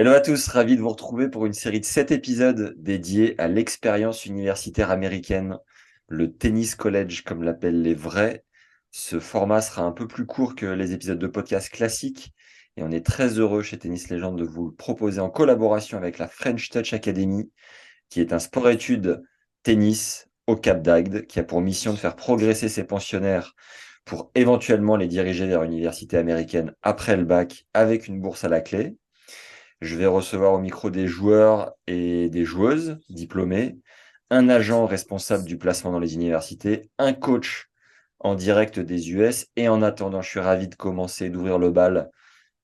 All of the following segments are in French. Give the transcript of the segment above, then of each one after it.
Hello à tous, ravi de vous retrouver pour une série de 7 épisodes dédiés à l'expérience universitaire américaine, le tennis college comme l'appellent les vrais. Ce format sera un peu plus court que les épisodes de podcast classiques et on est très heureux chez Tennis Legend de vous le proposer en collaboration avec la French Touch Academy, qui est un sport-études tennis au Cap d'Agde, qui a pour mission de faire progresser ses pensionnaires pour éventuellement les diriger vers une université américaine après le bac avec une bourse à la clé. Je vais recevoir au micro des joueurs et des joueuses diplômés, un agent responsable du placement dans les universités, un coach en direct des US. Et en attendant, je suis ravi de commencer, d'ouvrir le bal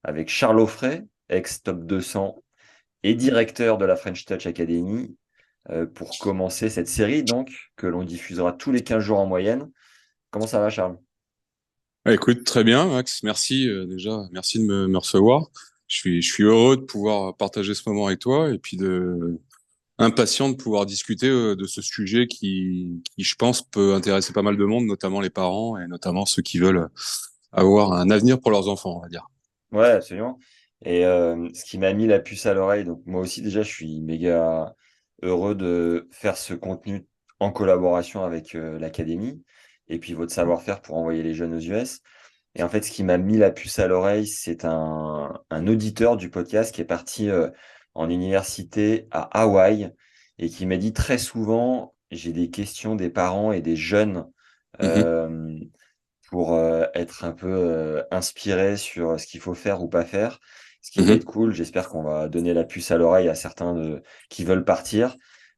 avec Charles Offray, ex-top 200 et directeur de la French Touch Academy, pour commencer cette série donc que l'on diffusera tous les 15 jours en moyenne. Comment ça va, Charles? Écoute, très bien, Max. Merci déjà, merci de me recevoir. Je suis heureux de pouvoir partager ce moment avec toi et puis impatient de pouvoir discuter de ce sujet qui, je pense, peut intéresser pas mal de monde, notamment les parents et notamment ceux qui veulent avoir un avenir pour leurs enfants, on va dire. Ouais, absolument. Et ce qui m'a mis la puce à l'oreille, donc moi aussi déjà, je suis méga heureux de faire ce contenu en collaboration avec l'académie et puis votre savoir-faire pour envoyer les jeunes aux US. Et en fait, ce qui m'a mis la puce à l'oreille, c'est un auditeur du podcast qui est parti en université à Hawaï et qui m'a dit très souvent, j'ai des questions des parents et des jeunes Mhm, euh, pour être un peu inspiré sur ce qu'il faut faire ou pas faire, ce qui va être mhm, cool. J'espère qu'on va donner la puce à l'oreille à certains qui veulent partir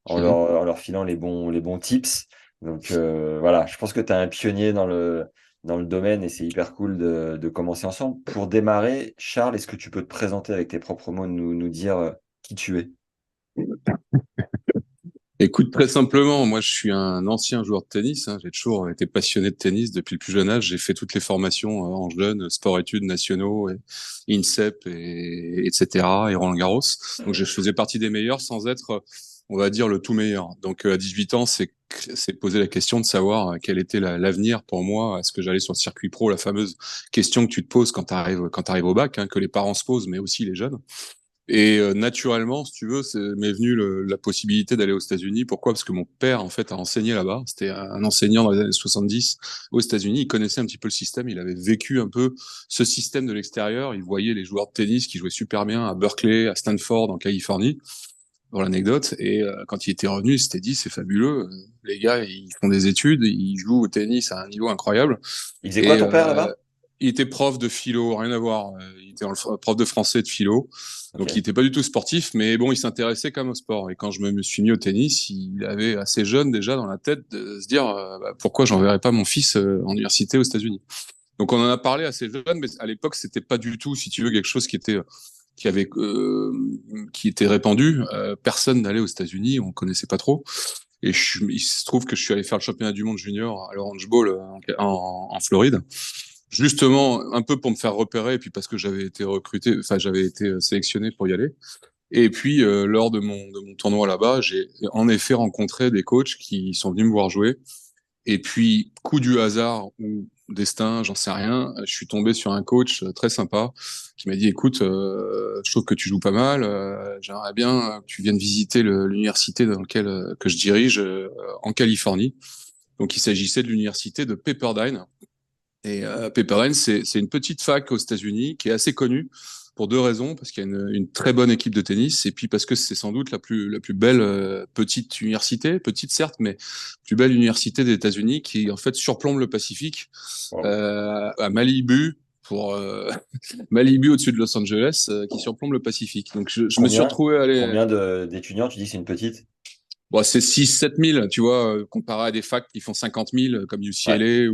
mhm. en leur filant les bons tips. Donc voilà, je pense que tu es un pionnier dans le domaine et c'est hyper cool de commencer ensemble. Pour démarrer, Charles, est-ce que tu peux te présenter avec tes propres mots, nous dire qui tu es? Écoute, très simplement, moi je suis un ancien joueur de tennis, hein. J'ai toujours été passionné de tennis depuis le plus jeune âge. J'ai fait toutes les formations en jeune, sport-études nationaux, et INSEP, etc. et Roland-Garros. Donc je faisais partie des meilleurs sans être, on va dire, le tout meilleur. Donc à 18 ans, c'est poser la question de savoir quel était l'avenir pour moi. Est-ce que j'allais sur le circuit pro, la fameuse question que tu te poses quand t'arrives au bac, hein, que les parents se posent, mais aussi les jeunes. Et naturellement, si tu veux, m'est venue la possibilité d'aller aux États-Unis. Pourquoi? Parce que mon père, en fait, a enseigné là-bas. C'était un enseignant dans les années 70 aux États-Unis. Il connaissait un petit peu le système. Il avait vécu un peu ce système de l'extérieur. Il voyait les joueurs de tennis qui jouaient super bien à Berkeley, à Stanford, en Californie, pour l'anecdote. Et quand il était revenu, il s'était dit, c'est fabuleux. Les gars, ils font des études, ils jouent au tennis à un niveau incroyable. Il faisait quoi Et ton père là-bas? il était prof de philo, rien à voir. Il était prof de français et de philo. Ok. Donc il était pas du tout sportif, mais bon, il s'intéressait quand même au sport. Et quand je me suis mis au tennis, il avait assez jeune déjà dans la tête de se dire bah, pourquoi j'enverrais pas mon fils en université aux États-Unis. Donc on en a parlé assez jeune, mais à l'époque c'était pas du tout, si tu veux, quelque chose qui avait qui était répandu. Personne n'allait aux États-Unis, on connaissait pas trop. Et il se trouve que je suis allé faire le championnat du monde junior à l'Orange Bowl en Floride, justement un peu pour me faire repérer, et puis parce que j'avais été recruté, enfin j'avais été sélectionné pour y aller. Et puis lors de mon tournoi là-bas, j'ai en effet rencontré des coachs qui sont venus me voir jouer. Et puis coup du hasard ou destin, j'en sais rien, je suis tombé sur un coach très sympa qui m'a dit écoute, je trouve que tu joues pas mal, j'aimerais bien que tu viennes visiter l'université dans laquelle que je dirige en Californie. Donc il s'agissait de l'université de Pepperdine. Et Pepperdine, c'est une petite fac aux États-Unis qui est assez connue pour deux raisons, parce qu'il y a une très bonne équipe de tennis, et puis parce que c'est sans doute la plus belle petite université, petite certes, mais plus belle université des États-Unis, qui en fait surplombe le Pacifique Wow. à Malibu, pour Malibu au-dessus de Los Angeles, qui surplombe le Pacifique. Donc je me suis Combien, retrouvé à aller. combien d'étudiants? Tu dis que c'est une petite? Bon, c'est 6 7 000, tu vois, comparé à des facs qui font 50 000 comme Ouais, UCLA,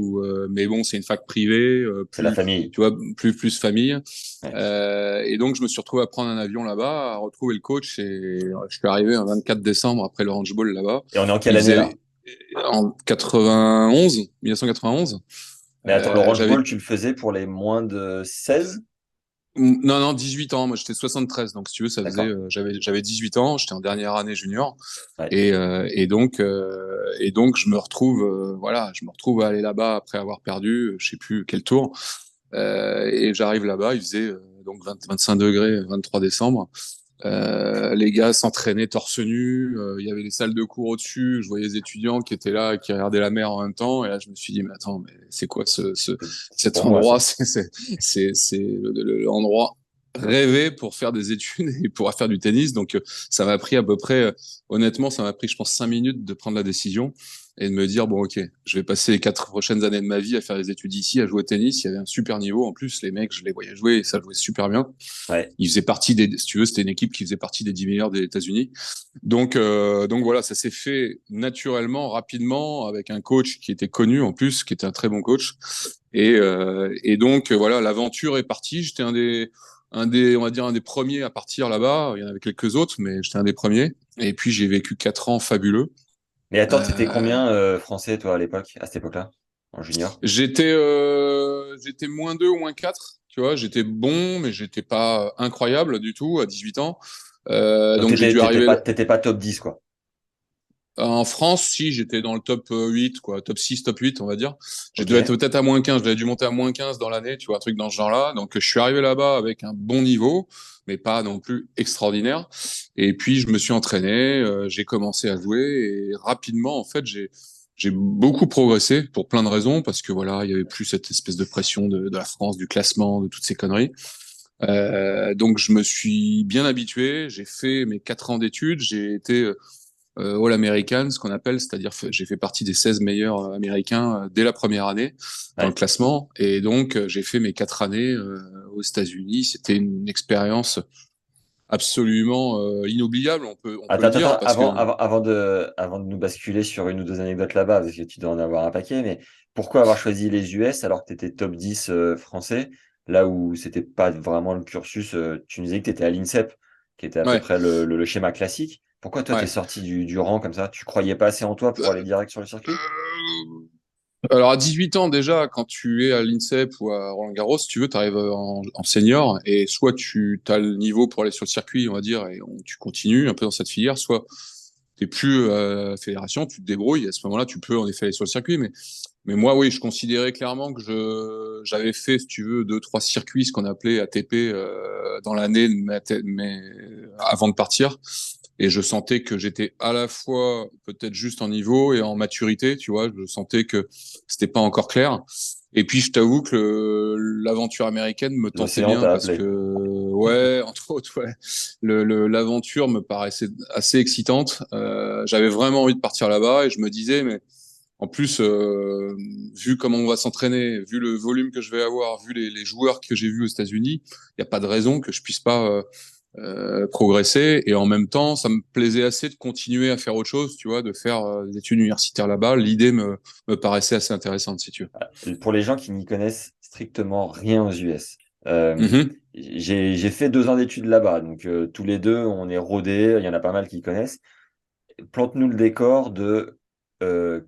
mais bon, c'est une fac privée, c'est la plus, famille. tu vois, plus famille. Ouais. Et donc, je me suis retrouvé à prendre un avion là-bas, à retrouver le coach, et je suis arrivé un 24 décembre après l'Orange Bowl là-bas. Et on est en quelle Il année là? faisait en 91, 1991. Mais attends, l'Orange J'avais Bowl, tu le faisais pour les moins de 16? non, non, 18 ans. Moi, j'étais 73. Donc, si tu veux, D'accord. j'avais 18 ans. J'étais en dernière année junior. Ouais. Et donc, je me retrouve, voilà, je me retrouve à aller là-bas après avoir perdu, je sais plus quel tour. Et j'arrive là-bas, il faisait donc 20, 25 degrés, 23 décembre. Les gars s'entraînaient torse nu. Il y avait les salles de cours au-dessus. Je voyais les étudiants qui étaient là, qui regardaient la mer en même temps. Et là, je me suis dit, mais attends, mais c'est quoi C'est cet pour moi, ça. endroit? C'est l'endroit rêvé pour faire des études et pour faire du tennis. Donc, ça m'a pris à peu près, honnêtement, ça m'a pris, je pense, 5 minutes de prendre la décision et de me dire, bon, ok, je vais passer les 4 prochaines années de ma vie à faire des études ici, à jouer au tennis. Il y avait un super niveau. En plus, les mecs, je les voyais jouer et ça jouait super bien. Ouais. Il faisait partie si tu veux, c'était une équipe qui faisait partie des 10 meilleurs des États-Unis. Donc voilà, ça s'est fait naturellement, rapidement, avec un coach qui était connu en plus, qui était un très bon coach. Et donc voilà, l'aventure est partie. J'étais on va dire un des premiers à partir là-bas. Il y en avait quelques autres, mais j'étais un des premiers. Et puis j'ai vécu 4 ans fabuleux. Mais attends, t'étais Euh, combien français, toi, à l'époque, à cette époque-là, en junior? j'étais -2 ou -4. Tu vois, j'étais bon, mais j'étais pas incroyable du tout à 18 ans. Donc, Donc j'ai dû arriver t'étais pas top 10, quoi. en France, si j'étais dans le top 8, quoi, top 6, top 8, on va dire. J'ai Ok. dû être peut-être à -15, j'avais dû monter à -15 dans l'année, tu vois, un truc dans ce genre-là. Donc je suis arrivé là-bas avec un bon niveau, mais pas non plus extraordinaire. Et puis je me suis entraîné, j'ai commencé à jouer et rapidement, en fait, j'ai beaucoup progressé pour plein de raisons parce que voilà, il y avait plus cette espèce de pression de la France, du classement, de toutes ces conneries. Donc je me suis bien habitué, j'ai fait mes 4 ans d'études, j'ai été All-American, ce qu'on appelle, c'est-à-dire j'ai fait partie des 16 meilleurs américains dès la première année dans le Ouais. classement. Et donc, j'ai fait mes 4 années aux États-Unis. C'était une expérience absolument inoubliable, on peut Attends, le attends, dire, attends, parce que avant de nous basculer sur une ou deux anecdotes là-bas, parce que tu dois en avoir un paquet, mais pourquoi avoir choisi les US alors que tu étais top 10 français, là où c'était pas vraiment le cursus, tu nous disais que tu étais à l'INSEP, qui était à peu ouais, près le schéma classique. Pourquoi toi, t'es ouais. sorti du rang comme ça? Tu croyais pas assez en toi pour aller direct sur le circuit? Alors à 18 ans déjà, quand tu es à l'INSEP ou à Roland-Garros, si tu veux, tu arrives en senior et soit tu as le niveau pour aller sur le circuit, on va dire, et tu continues un peu dans cette filière, soit t'es plus fédération, tu te débrouilles. Et à ce moment-là, tu peux en effet aller sur le circuit. Mais moi, oui, je considérais clairement que j'avais fait, si tu veux, 2, 3 circuits, ce qu'on appelait ATP dans l'année, mais avant de partir. Et je sentais que j'étais à la fois peut-être juste en niveau et en maturité, tu vois. Je sentais que c'était pas encore clair. Et puis, je t'avoue que l'aventure américaine me tentait L'océan bien t'a parce que, appelé. ouais, entre autres, ouais, l'aventure me paraissait assez excitante. J'avais vraiment envie de partir là-bas et je me disais, mais en plus, vu comment on va s'entraîner, vu le volume que je vais avoir, vu les joueurs que j'ai vus aux États-Unis, il n'y a pas de raison que je puisse pas progresser. Et en même temps, ça me plaisait assez de continuer à faire autre chose, tu vois, de faire des études universitaires là-bas. L'idée me paraissait assez intéressante, si tu veux. Pour les gens qui n'y connaissent strictement rien aux US, Mhm. j'ai fait 2 ans d'études là-bas, donc tous les deux, on est rodés, il y en a pas mal qui connaissent. Plante-nous le décor de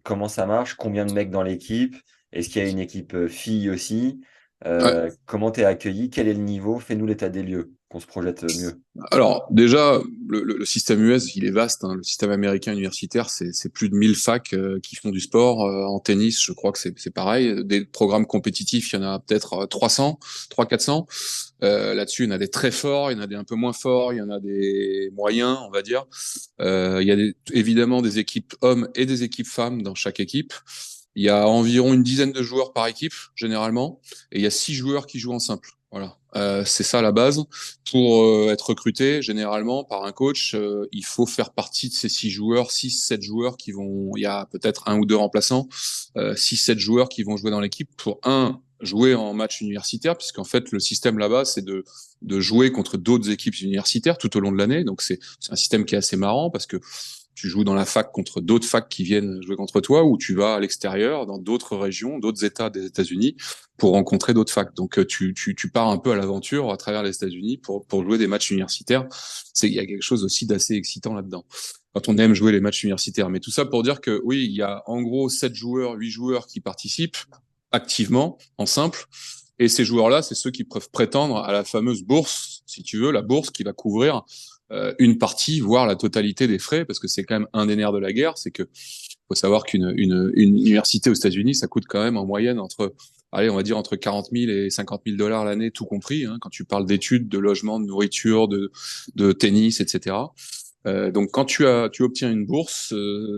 comment ça marche, combien de mecs dans l'équipe, est-ce qu'il y a une équipe fille aussi, Ouais. comment tu es accueilli, quel est le niveau, fais-nous l'état des lieux, qu'on se projette mieux. Alors déjà, le système US, il est vaste, hein. Le système américain universitaire, c'est plus de 1000 facs qui font du sport. En tennis, je crois que c'est pareil. Des programmes compétitifs, il y en a peut-être 300, 300-400. Là-dessus, il y en a des très forts, il y en a des un peu moins forts, il y en a des moyens, on va dire. Il y a évidemment des équipes hommes et des équipes femmes dans chaque équipe. Il y a environ une dizaine de joueurs par équipe, généralement, et il y a 6 joueurs qui jouent en simple. Voilà, c'est ça la base. Pour être recruté, généralement, par un coach, il faut faire partie de ces 6 joueurs, 6, 7 joueurs qui vont. Il y a peut-être un ou deux remplaçants, 6, 7 joueurs qui vont jouer dans l'équipe pour jouer en match universitaire, puisqu'en fait le système là-bas c'est de jouer contre d'autres équipes universitaires tout au long de l'année. Donc c'est un système qui est assez marrant parce que tu joues dans la fac contre d'autres facs qui viennent jouer contre toi, ou tu vas à l'extérieur, dans d'autres régions, d'autres États des États-Unis, pour rencontrer d'autres facs. Donc tu pars un peu à l'aventure à travers les États-Unis pour jouer des matchs universitaires. Il y a quelque chose aussi d'assez excitant là-dedans, quand on aime jouer les matchs universitaires. Mais tout ça pour dire que oui, il y a en gros 7 joueurs, 8 joueurs qui participent activement en simple. Et ces joueurs-là, c'est ceux qui peuvent prétendre à la fameuse bourse, si tu veux, la bourse qui va couvrir une partie, voire la totalité des frais, parce que c'est quand même un des nerfs de la guerre. C'est que faut savoir qu'une une université aux États-Unis, ça coûte quand même en moyenne entre allez, on va dire entre 40 000 et 50 000 dollars l'année, tout compris, hein, quand tu parles d'études, de logement, de nourriture, de tennis, etc. Donc, quand tu obtiens une bourse,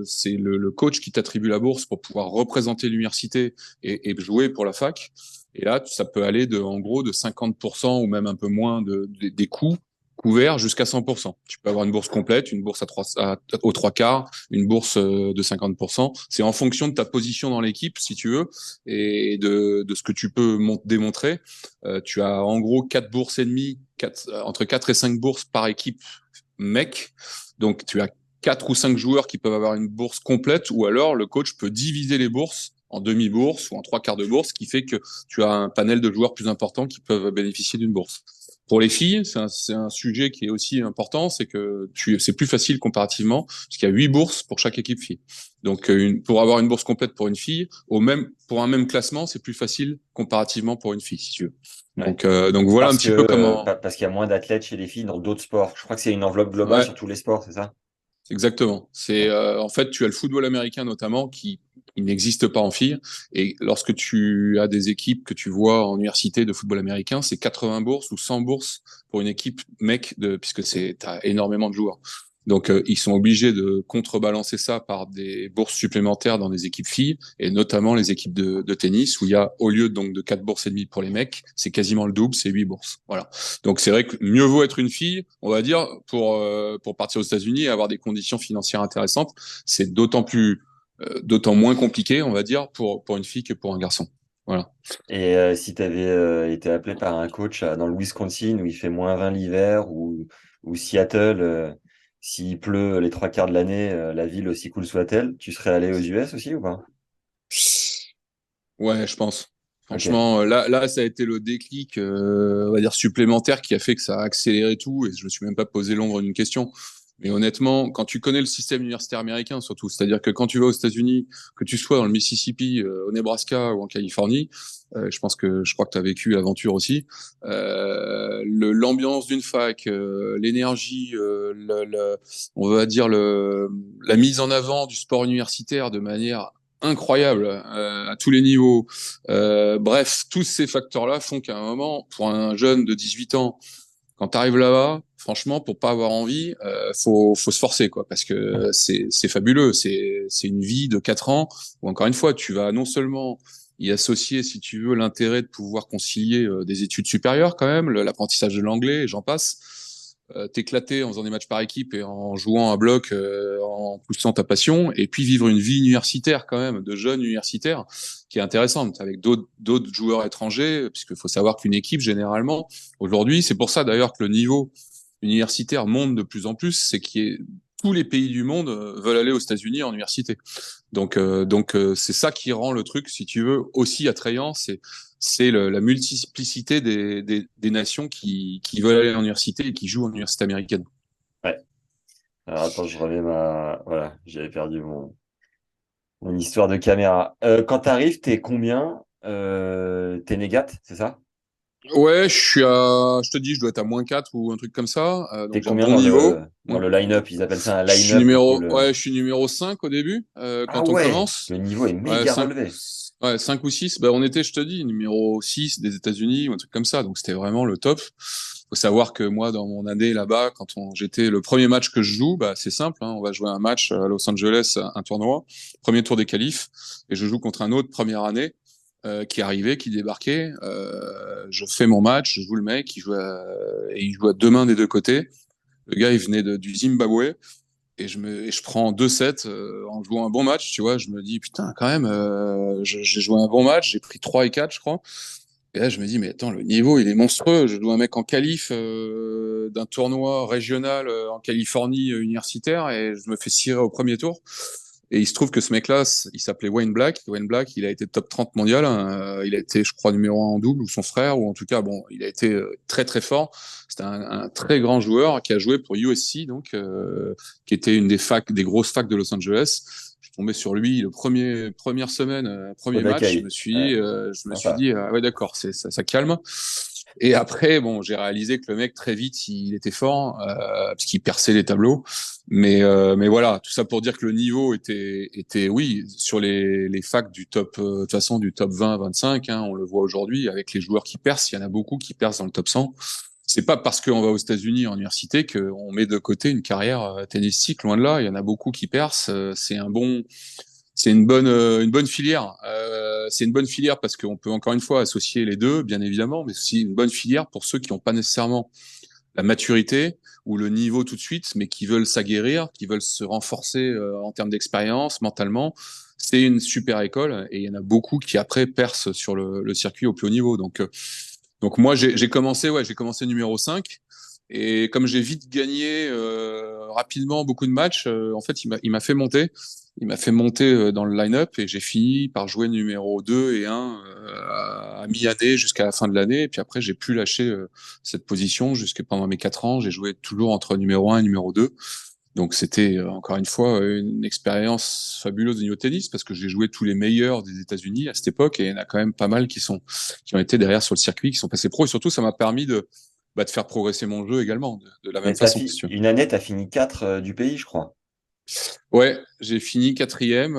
c'est le coach qui t'attribue la bourse pour pouvoir représenter l'université et jouer pour la fac. Et là, ça peut aller en gros, de 50% ou même un peu moins des coûts couverts jusqu'à 100%. Tu peux avoir une bourse complète, une bourse aux trois quarts, une bourse de 50%. C'est en fonction de ta position dans l'équipe, si tu veux, et de ce que tu peux démontrer. Tu as en gros 4 bourses et demie, entre 4 et 5 bourses par équipe mec. Donc, tu as 4 ou 5 joueurs qui peuvent avoir une bourse complète, ou alors le coach peut diviser les bourses en demi-bourse ou en trois quarts de bourse, ce qui fait que tu as un panel de joueurs plus important qui peuvent bénéficier d'une bourse. Pour les filles, c'est un sujet qui est aussi important, c'est que c'est plus facile comparativement, parce qu'il y a 8 bourses pour chaque équipe fille. Donc, pour avoir une bourse complète pour une fille, pour un même classement, c'est plus facile comparativement pour une fille, si tu veux. Ouais. Donc voilà un petit peu comment. Parce qu'il y a moins d'athlètes chez les filles dans d'autres sports. Je crois que c'est une enveloppe globale Ouais, sur tous les sports, c'est ça? exactement. C'est Ouais. en fait, tu as le football américain notamment qui n'existe pas en filles. Et lorsque tu as des équipes que tu vois en université de football américain, c'est 80 bourses ou 100 bourses pour une équipe mec puisque t'as énormément de joueurs. Donc, ils sont obligés de contrebalancer ça par des bourses supplémentaires dans des équipes filles, et notamment les équipes de tennis, où il y a, au lieu donc de 4 bourses et demie pour les mecs, c'est quasiment le double, c'est 8 bourses. Voilà. Donc, c'est vrai que mieux vaut être une fille, on va dire, pour partir aux États-Unis et avoir des conditions financières intéressantes. C'est d'autant moins compliqué, on va dire, pour une fille que pour un garçon. Voilà. Et si tu avais été appelé par un coach dans le Wisconsin où il fait -20 l'hiver ou Seattle, s'il pleut les trois quarts de l'année, la ville aussi cool soit-elle, tu serais allé aux US aussi ou pas? Ouais, je pense. Ok. Franchement, là, ça a été le déclic, on va dire supplémentaire, qui a fait que ça a accéléré tout, et je me suis même pas posé l'ombre d'une question. Mais honnêtement, quand tu connais le système universitaire américain, surtout, c'est-à-dire que quand tu vas aux États-Unis, que tu sois dans le Mississippi, au Nebraska ou en Californie, je crois que tu as vécu l'aventure aussi. L'ambiance d'une fac, l'énergie, on va dire la mise en avant du sport universitaire de manière incroyable à tous les niveaux. Bref, tous ces facteurs-là font qu'à un moment, pour un jeune de 18 ans, quand tu arrives là-bas, franchement, pour pas avoir envie, faut se forcer, quoi, parce que c'est fabuleux. C'est une vie de 4 ans où, encore une fois, tu vas non seulement y associer, si tu veux, l'intérêt de pouvoir concilier des études supérieures quand même, l'apprentissage de l'anglais, et j'en passe, t'éclater en faisant des matchs par équipe et en jouant à bloc, en poussant ta passion, et puis vivre une vie universitaire quand même, de jeune universitaire, qui est intéressante, avec d'autres joueurs étrangers, puisqu'il faut savoir qu'une équipe, généralement, aujourd'hui, c'est pour ça d'ailleurs que le niveau universitaire monte de plus en plus, c'est que tous les pays du monde veulent aller aux États-Unis en université. Donc, c'est ça qui rend le truc, si tu veux, aussi attrayant. C'est la multiplicité des nations qui veulent aller en université et qui jouent en université américaine. Ouais. Alors attends, je remets ma. Voilà, j'avais perdu mon histoire de caméra. Quand t'arrives, t'es combien? T'es négat, c'est ça? Ouais, je te dis, je dois être à -4 ou un truc comme ça. T'es Donc j'ai un combien bon dans niveau. dans le line-up? Ils appellent ça un Je suis line-up, du coup. je suis numéro 5 au début, Ah quand on ouais, commence. le niveau est Ouais, méga 5 relevé. ouais, 5 ou 6. Bah, on était, je te dis, numéro 6 des États-Unis ou un truc comme ça. Donc c'était vraiment le top. Faut savoir que moi, dans mon année là-bas, j'étais le premier match que je joue, bah, c'est simple, hein, on va jouer un match à Los Angeles, un tournoi, premier tour des qualifs, et je joue contre un autre première année, qui arrivait, qui débarquait. Je fais mon match, je joue le mec, et il joue à deux mains des deux côtés. Le gars, il venait du Zimbabwe, et je prends 2-7 en jouant un bon match, tu vois. Je me dis, putain, quand même, j'ai joué un bon match, j'ai pris 3 et 4, je crois. Et là, je me dis, mais attends, le niveau, il est monstrueux. Je joue un mec en qualif d'un tournoi régional en Californie universitaire, et je me fais cirer au premier tour. Et il se trouve que ce mec-là, il s'appelait Wayne Black. Wayne Black, il a été top 30 mondial, hein. Il a été, je crois, numéro 1 en double, ou son frère, ou en tout cas, bon, il a été très, très fort. C'était un très grand joueur qui a joué pour USC, donc, qui était une des grosses facs de Los Angeles. Je suis tombé sur lui le première semaine, Au premier match. d'accueil. Ouais, Je me suis sympa. dit, ouais, d'accord, ça calme. Et après, bon, j'ai réalisé que le mec très vite, il était fort parce qu'il perçait les tableaux. Mais voilà, tout ça pour dire que le niveau était oui, sur les facs du top, de toute façon du top 20, 25. Hein, on le voit aujourd'hui avec les joueurs qui percent. Il y en a beaucoup qui percent dans le top 100. C'est pas parce qu'on va aux États-Unis en université qu'on met de côté une carrière tennistique. Loin de là, il y en a beaucoup qui percent. C'est une bonne filière. C'est une bonne filière parce qu'on peut encore une fois associer les deux, bien évidemment, mais c'est aussi une bonne filière pour ceux qui n'ont pas nécessairement la maturité ou le niveau tout de suite, mais qui veulent s'aguerrir, qui veulent se renforcer en termes d'expérience, mentalement. C'est une super école et il y en a beaucoup qui après percent sur le circuit au plus haut niveau. Donc moi j'ai commencé numéro 5 et comme j'ai vite gagné rapidement beaucoup de matchs, en fait il m'a fait monter. Il m'a fait monter dans le line-up et j'ai fini par jouer numéro 2 et 1 à mi-année jusqu'à la fin de l'année. Et puis après, j'ai pu lâcher cette position jusqu'à pendant mes 4 ans. J'ai joué toujours entre numéro 1 et numéro 2. Donc c'était encore une fois une expérience fabuleuse au niveau tennis parce que j'ai joué tous les meilleurs des États-Unis à cette époque et il y en a quand même pas mal qui ont été derrière sur le circuit, qui sont passés pro et surtout ça m'a permis de faire progresser mon jeu également de la même Mais façon, si tu veux. une année, tu as fini 4 du pays, je crois. Ouais, j'ai fini quatrième.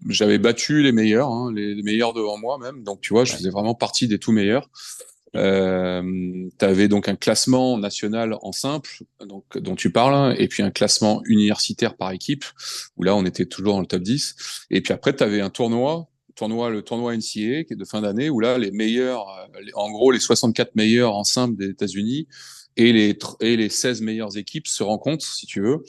J'avais battu les meilleurs, hein, les meilleurs devant moi même. Donc tu vois, je Ouais. faisais vraiment partie des tout meilleurs. Tu avais donc un classement national en simple, donc dont tu parles, et puis un classement universitaire par équipe, où là on était toujours dans le top 10. Et puis après, tu avais un le tournoi NCAA qui est de fin d'année, où là les meilleurs, en gros les 64 meilleurs en simple des États-Unis et les 16 meilleures équipes se rencontrent, si tu veux.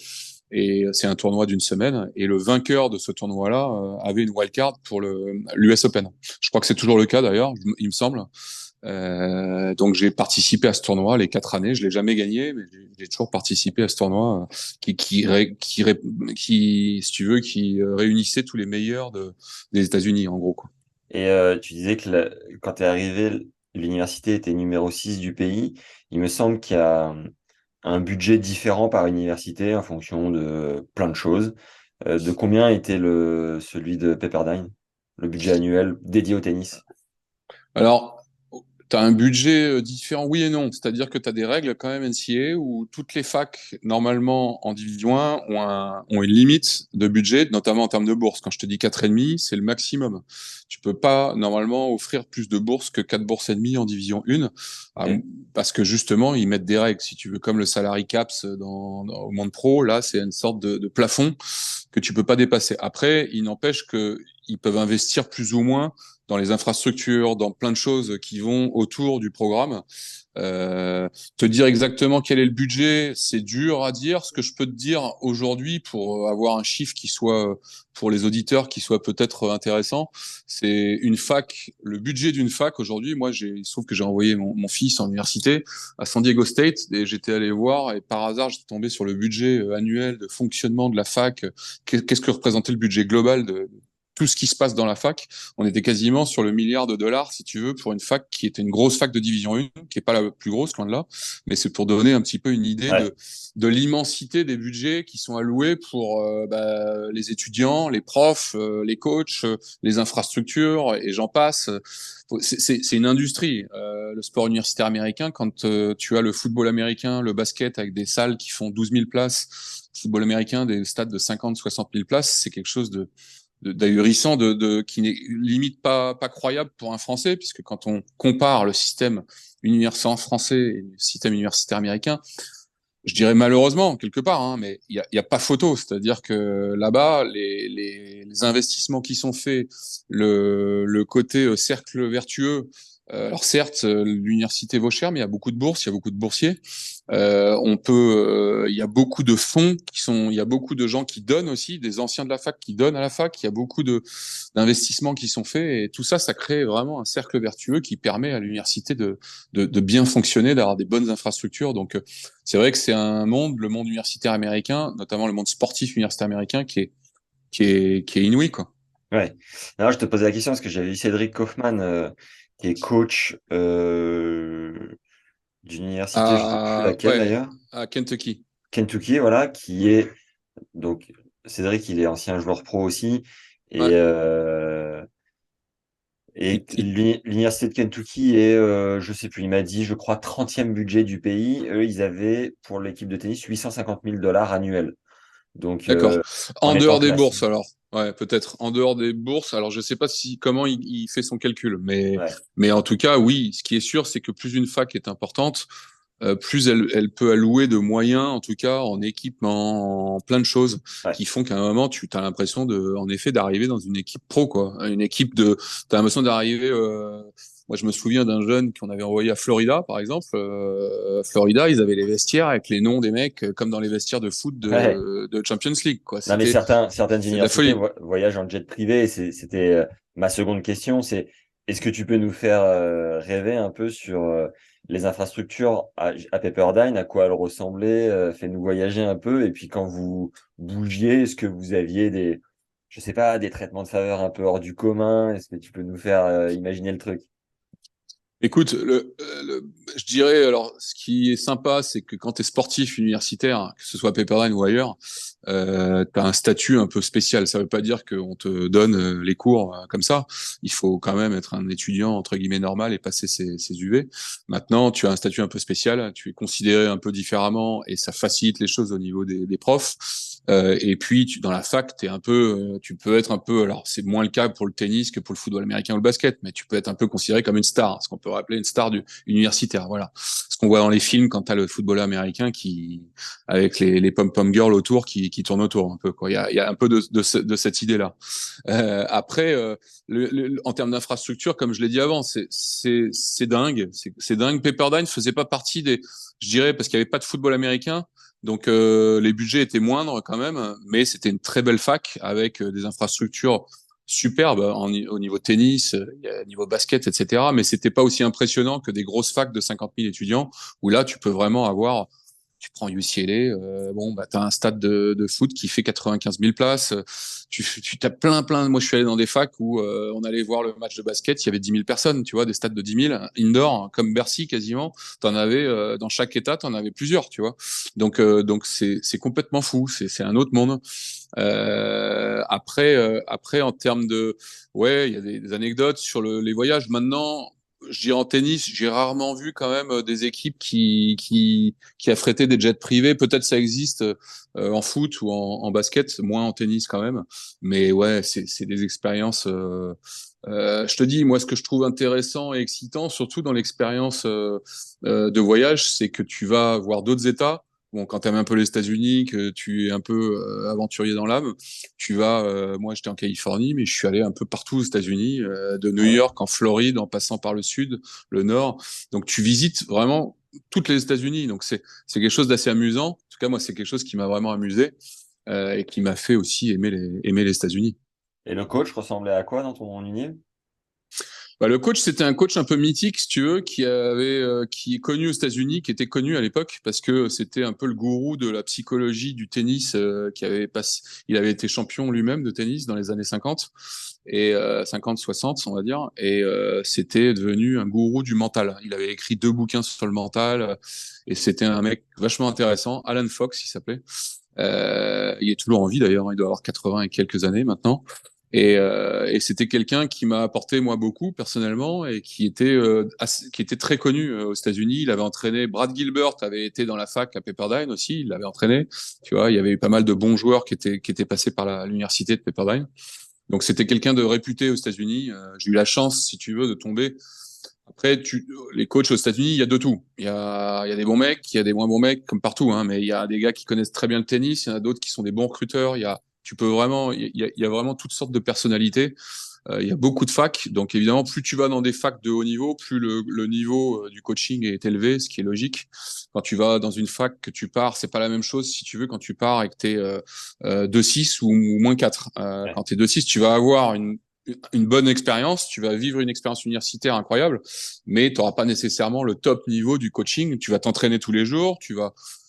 Et c'est un tournoi d'une semaine. Et le vainqueur de ce tournoi-là avait une wildcard pour l'US Open. Je crois que c'est toujours le cas d'ailleurs, il me semble. Donc j'ai participé à ce tournoi les 4 années. Je l'ai jamais gagné, mais j'ai toujours participé à ce tournoi si tu veux, qui réunissait tous les meilleurs des États-Unis en gros, quoi. Et tu disais que quand tu es arrivé, l'université était numéro 6 du pays. Il me semble qu'il y a un budget différent par université en fonction de plein de choses. De combien était celui de Pepperdine, le budget annuel dédié au tennis? Alors, tu as un budget différent, oui et non. C'est-à-dire que tu as des règles quand même NCAA où toutes les facs, normalement en division 1, ont une limite de budget, notamment en termes de bourse. Quand je te dis 4,5, c'est le maximum. Tu peux pas normalement offrir plus de bourses que 4 bourses et demie en division 1, Ok. parce que justement, ils mettent des règles. Si tu veux, comme le salary caps au monde pro, là, c'est une sorte de plafond que tu peux pas dépasser. Après, il n'empêche que ils peuvent investir plus ou moins dans les infrastructures, dans plein de choses qui vont autour du programme. Te dire exactement quel est le budget, c'est dur à dire. Ce que je peux te dire aujourd'hui, pour avoir un chiffre qui soit, pour les auditeurs, qui soit peut-être intéressant, c'est une fac, le budget d'une fac aujourd'hui. Moi, il se trouve que j'ai envoyé mon fils en université à San Diego State et j'étais allé voir et par hasard, j'étais tombé sur le budget annuel de fonctionnement de la fac. Qu'est-ce que représentait le budget global de tout ce qui se passe dans la fac? On était quasiment sur le milliard de dollars, si tu veux, pour une fac qui était une grosse fac de division 1, qui est pas la plus grosse, loin de là, mais c'est pour donner un petit peu une idée Ouais. de l'immensité des budgets qui sont alloués pour les étudiants, les profs, les coachs, les infrastructures, et j'en passe. C'est une industrie, le sport universitaire américain. Quand tu as le football américain, le basket avec des salles qui font 12 000 places, le football américain, des stades de 50, 60 000 places, c'est quelque chose d'ahurissant, qui n'est limite pas croyable pour un Français, puisque quand on compare le système universitaire français et le système universitaire américain, je dirais malheureusement, quelque part, hein, mais il y a pas photo. C'est-à-dire que là-bas, les investissements qui sont faits, le côté cercle vertueux, alors certes, l'université vaut cher, mais il y a beaucoup de bourses, il y a beaucoup de boursiers. Il y a beaucoup de fonds il y a beaucoup de gens qui donnent aussi, des anciens de la fac qui donnent à la fac. Il y a beaucoup d'investissements qui sont faits et tout ça, ça crée vraiment un cercle vertueux qui permet à l'université de bien fonctionner, d'avoir des bonnes infrastructures. Donc, c'est vrai que c'est le monde universitaire américain, notamment le monde sportif universitaire américain, qui est inouï, quoi. Ouais. Alors, je te posais la question parce que j'avais vu Cédric Kaufmann, qui est coach d'une université, je sais plus laquelle Ouais, d'ailleurs, à Kentucky. Kentucky, voilà, qui est donc Cédric, il est ancien joueur pro aussi, et Ouais. Et il- l'université de Kentucky est, je sais plus, il m'a dit, je crois, 30e budget du pays. Eux, ils avaient, pour l'équipe de tennis, 850 000 $ annuels. Donc, D'accord. en En étant dehors des classé. bourses, alors. Ouais, peut-être. En dehors des bourses, alors je sais pas comment il fait son calcul, Ouais, mais en tout cas, oui, ce qui est sûr, c'est que plus une fac est importante, plus elle peut allouer de moyens, en tout cas en équipement, en plein de choses, ouais. qui font qu'à un moment, tu as l'impression en effet, d'arriver dans une équipe pro, quoi. Une équipe t'as l'impression d'arriver. Moi, je me souviens d'un jeune qu'on avait envoyé à Florida, par exemple. Florida, ils avaient les vestiaires avec les noms des mecs, comme dans les vestiaires de foot Ouais. de Champions League, quoi. Non, mais certaines C'est de la universités folie. voyagent en jet privé. C'était ma seconde question, c'est est-ce que tu peux nous faire rêver un peu sur les infrastructures à Pepperdine, à quoi elles ressemblaient, fais-nous voyager un peu. Et puis quand vous bougiez, est-ce que vous aviez je sais pas, des traitements de faveur un peu hors du commun? Est-ce que tu peux nous faire imaginer le truc? Écoute, je dirais, alors, ce qui est sympa, c'est que quand tu es sportif universitaire, que ce soit à Pepperdine ou ailleurs, tu as un statut un peu spécial. Ça veut pas dire qu'on te donne les cours comme ça. Il faut quand même être un étudiant, entre guillemets, normal et passer ses UV. Maintenant, tu as un statut un peu spécial, tu es considéré un peu différemment et ça facilite les choses au niveau des profs. Et puis, dans la fac, tu peux être un peu, alors c'est moins le cas pour le tennis que pour le football américain ou le basket, mais tu peux être un peu considéré comme une star, ce qu'on peut appeler une star universitaire. Voilà. Ce qu'on voit dans les films quand tu as le footballeur américain avec les pom-pom girls autour qui tournent autour un peu, quoi. Il y a un peu de cette idée-là. Après, en termes d'infrastructure, comme je l'ai dit avant, c'est dingue. C'est dingue. Pepperdine faisait pas partie je dirais, parce qu'il n'y avait pas de football américain. Donc les budgets étaient moindres quand même, mais c'était une très belle fac avec des infrastructures superbes au niveau tennis, niveau basket, etc. Mais c'était pas aussi impressionnant que des grosses facs de 50 000 étudiants où là tu peux vraiment avoir. Tu prends UCLA, bon, bah, tu as un stade de foot qui fait 95 000 places. Tu as plein. Moi, je suis allé dans des facs où on allait voir le match de basket, il y avait 10 000 personnes, tu vois, des stades de 10 000, indoor, hein, comme Bercy quasiment. T'en avais, dans chaque état, t'en avais plusieurs, tu vois. Donc c'est complètement fou, c'est un autre monde. Après, en termes ouais, il y a des anecdotes sur les voyages. Maintenant, je dirais en tennis, j'ai rarement vu quand même des équipes qui affrétaient des jets privés. Peut-être ça existe en foot ou en basket, moins en tennis quand même. Mais ouais, c'est des expériences. Je te dis, moi, ce que je trouve intéressant et excitant, surtout dans l'expérience de voyage, c'est que tu vas voir d'autres États. Bon, quand tu aimes un peu les États-Unis, que tu es un peu aventurier dans l'âme, moi, j'étais en Californie, mais je suis allé un peu partout aux États-Unis, de New Ah ouais. York en Floride, en passant par le sud, le nord. Donc, tu visites vraiment toutes les États-Unis. Donc, c'est quelque chose d'assez amusant. En tout cas, moi, c'est quelque chose qui m'a vraiment amusé et qui m'a fait aussi aimer les États-Unis. Et le coach ressemblait à quoi dans ton uni? Bah, le coach, c'était un coach un peu mythique, si tu veux, qui est connu aux États-Unis, qui était connu à l'époque parce que c'était un peu le gourou de la psychologie du tennis, il avait été champion lui-même de tennis dans les années 50 et 50-60, on va dire, et c'était devenu un gourou du mental. Il avait écrit 2 bouquins sur le mental et c'était un mec vachement intéressant. Alan Fox, il s'appelait. Il est toujours en vie d'ailleurs, hein, il doit avoir 80 et quelques années maintenant. Et c'était quelqu'un qui m'a apporté moi beaucoup personnellement et qui était très connu aux États-Unis. Il avait entraîné Brad Gilbert, avait été dans la fac à Pepperdine aussi. Il l'avait entraîné. Tu vois, il y avait eu pas mal de bons joueurs qui étaient passés par l'université de Pepperdine. Donc c'était quelqu'un de réputé aux États-Unis. J'ai eu la chance, si tu veux, de tomber. Après, les coachs aux États-Unis, il y a de tout. Il y a des bons mecs, il y a des moins bons mecs, comme partout, hein, mais il y a des gars qui connaissent très bien le tennis, il y en a d'autres qui sont des bons recruteurs. Il y a vraiment toutes sortes de personnalités. Il y a beaucoup de facs, donc évidemment, plus tu vas dans des facs de haut niveau, plus le niveau du coaching est élevé, ce qui est logique. Quand tu vas dans une fac que tu pars, c'est pas la même chose si tu veux quand tu pars et que tu es 2-6 ou moins 4. Ouais. Quand tu es 2-6, tu vas avoir une bonne expérience, tu vas vivre une expérience universitaire incroyable, mais tu n'auras pas nécessairement le top niveau du coaching. Tu vas t'entraîner tous les jours,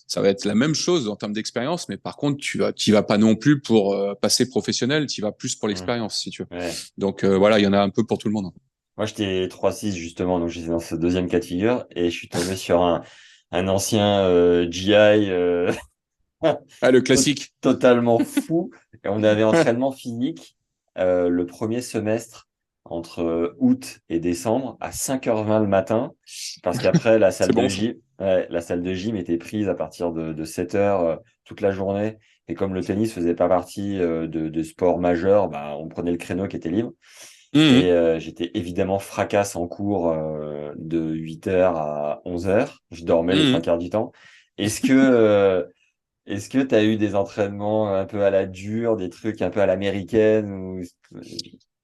ça va être la même chose en termes d'expérience, mais par contre, tu vas pas non plus pour passer professionnel, tu vas plus pour Mmh. l'expérience, si tu veux. Ouais. Donc voilà, il y en a un peu pour tout le monde. Moi, j'étais 3-6 justement, donc j'étais dans ce deuxième cas de figure et je suis tombé sur un ancien GI Ah, le to- classique. totalement fou. Et on avait entraînement physique le premier semestre. entre août et décembre à 5h20 le matin, parce qu'après, la C'est salle de bon ça. gym, ouais, la salle de gym était prise à partir de 7h toute la journée. Et comme le tennis faisait pas partie de sport majeur, bah, on prenait le créneau qui était libre. Et Mhm. j'étais évidemment fracasse en cours de 8h à 11h. Je dormais les trois Mhm. quarts du temps. Est-ce que est-ce que tu as eu des entraînements un peu à la dure, des trucs un peu à l'américaine ou...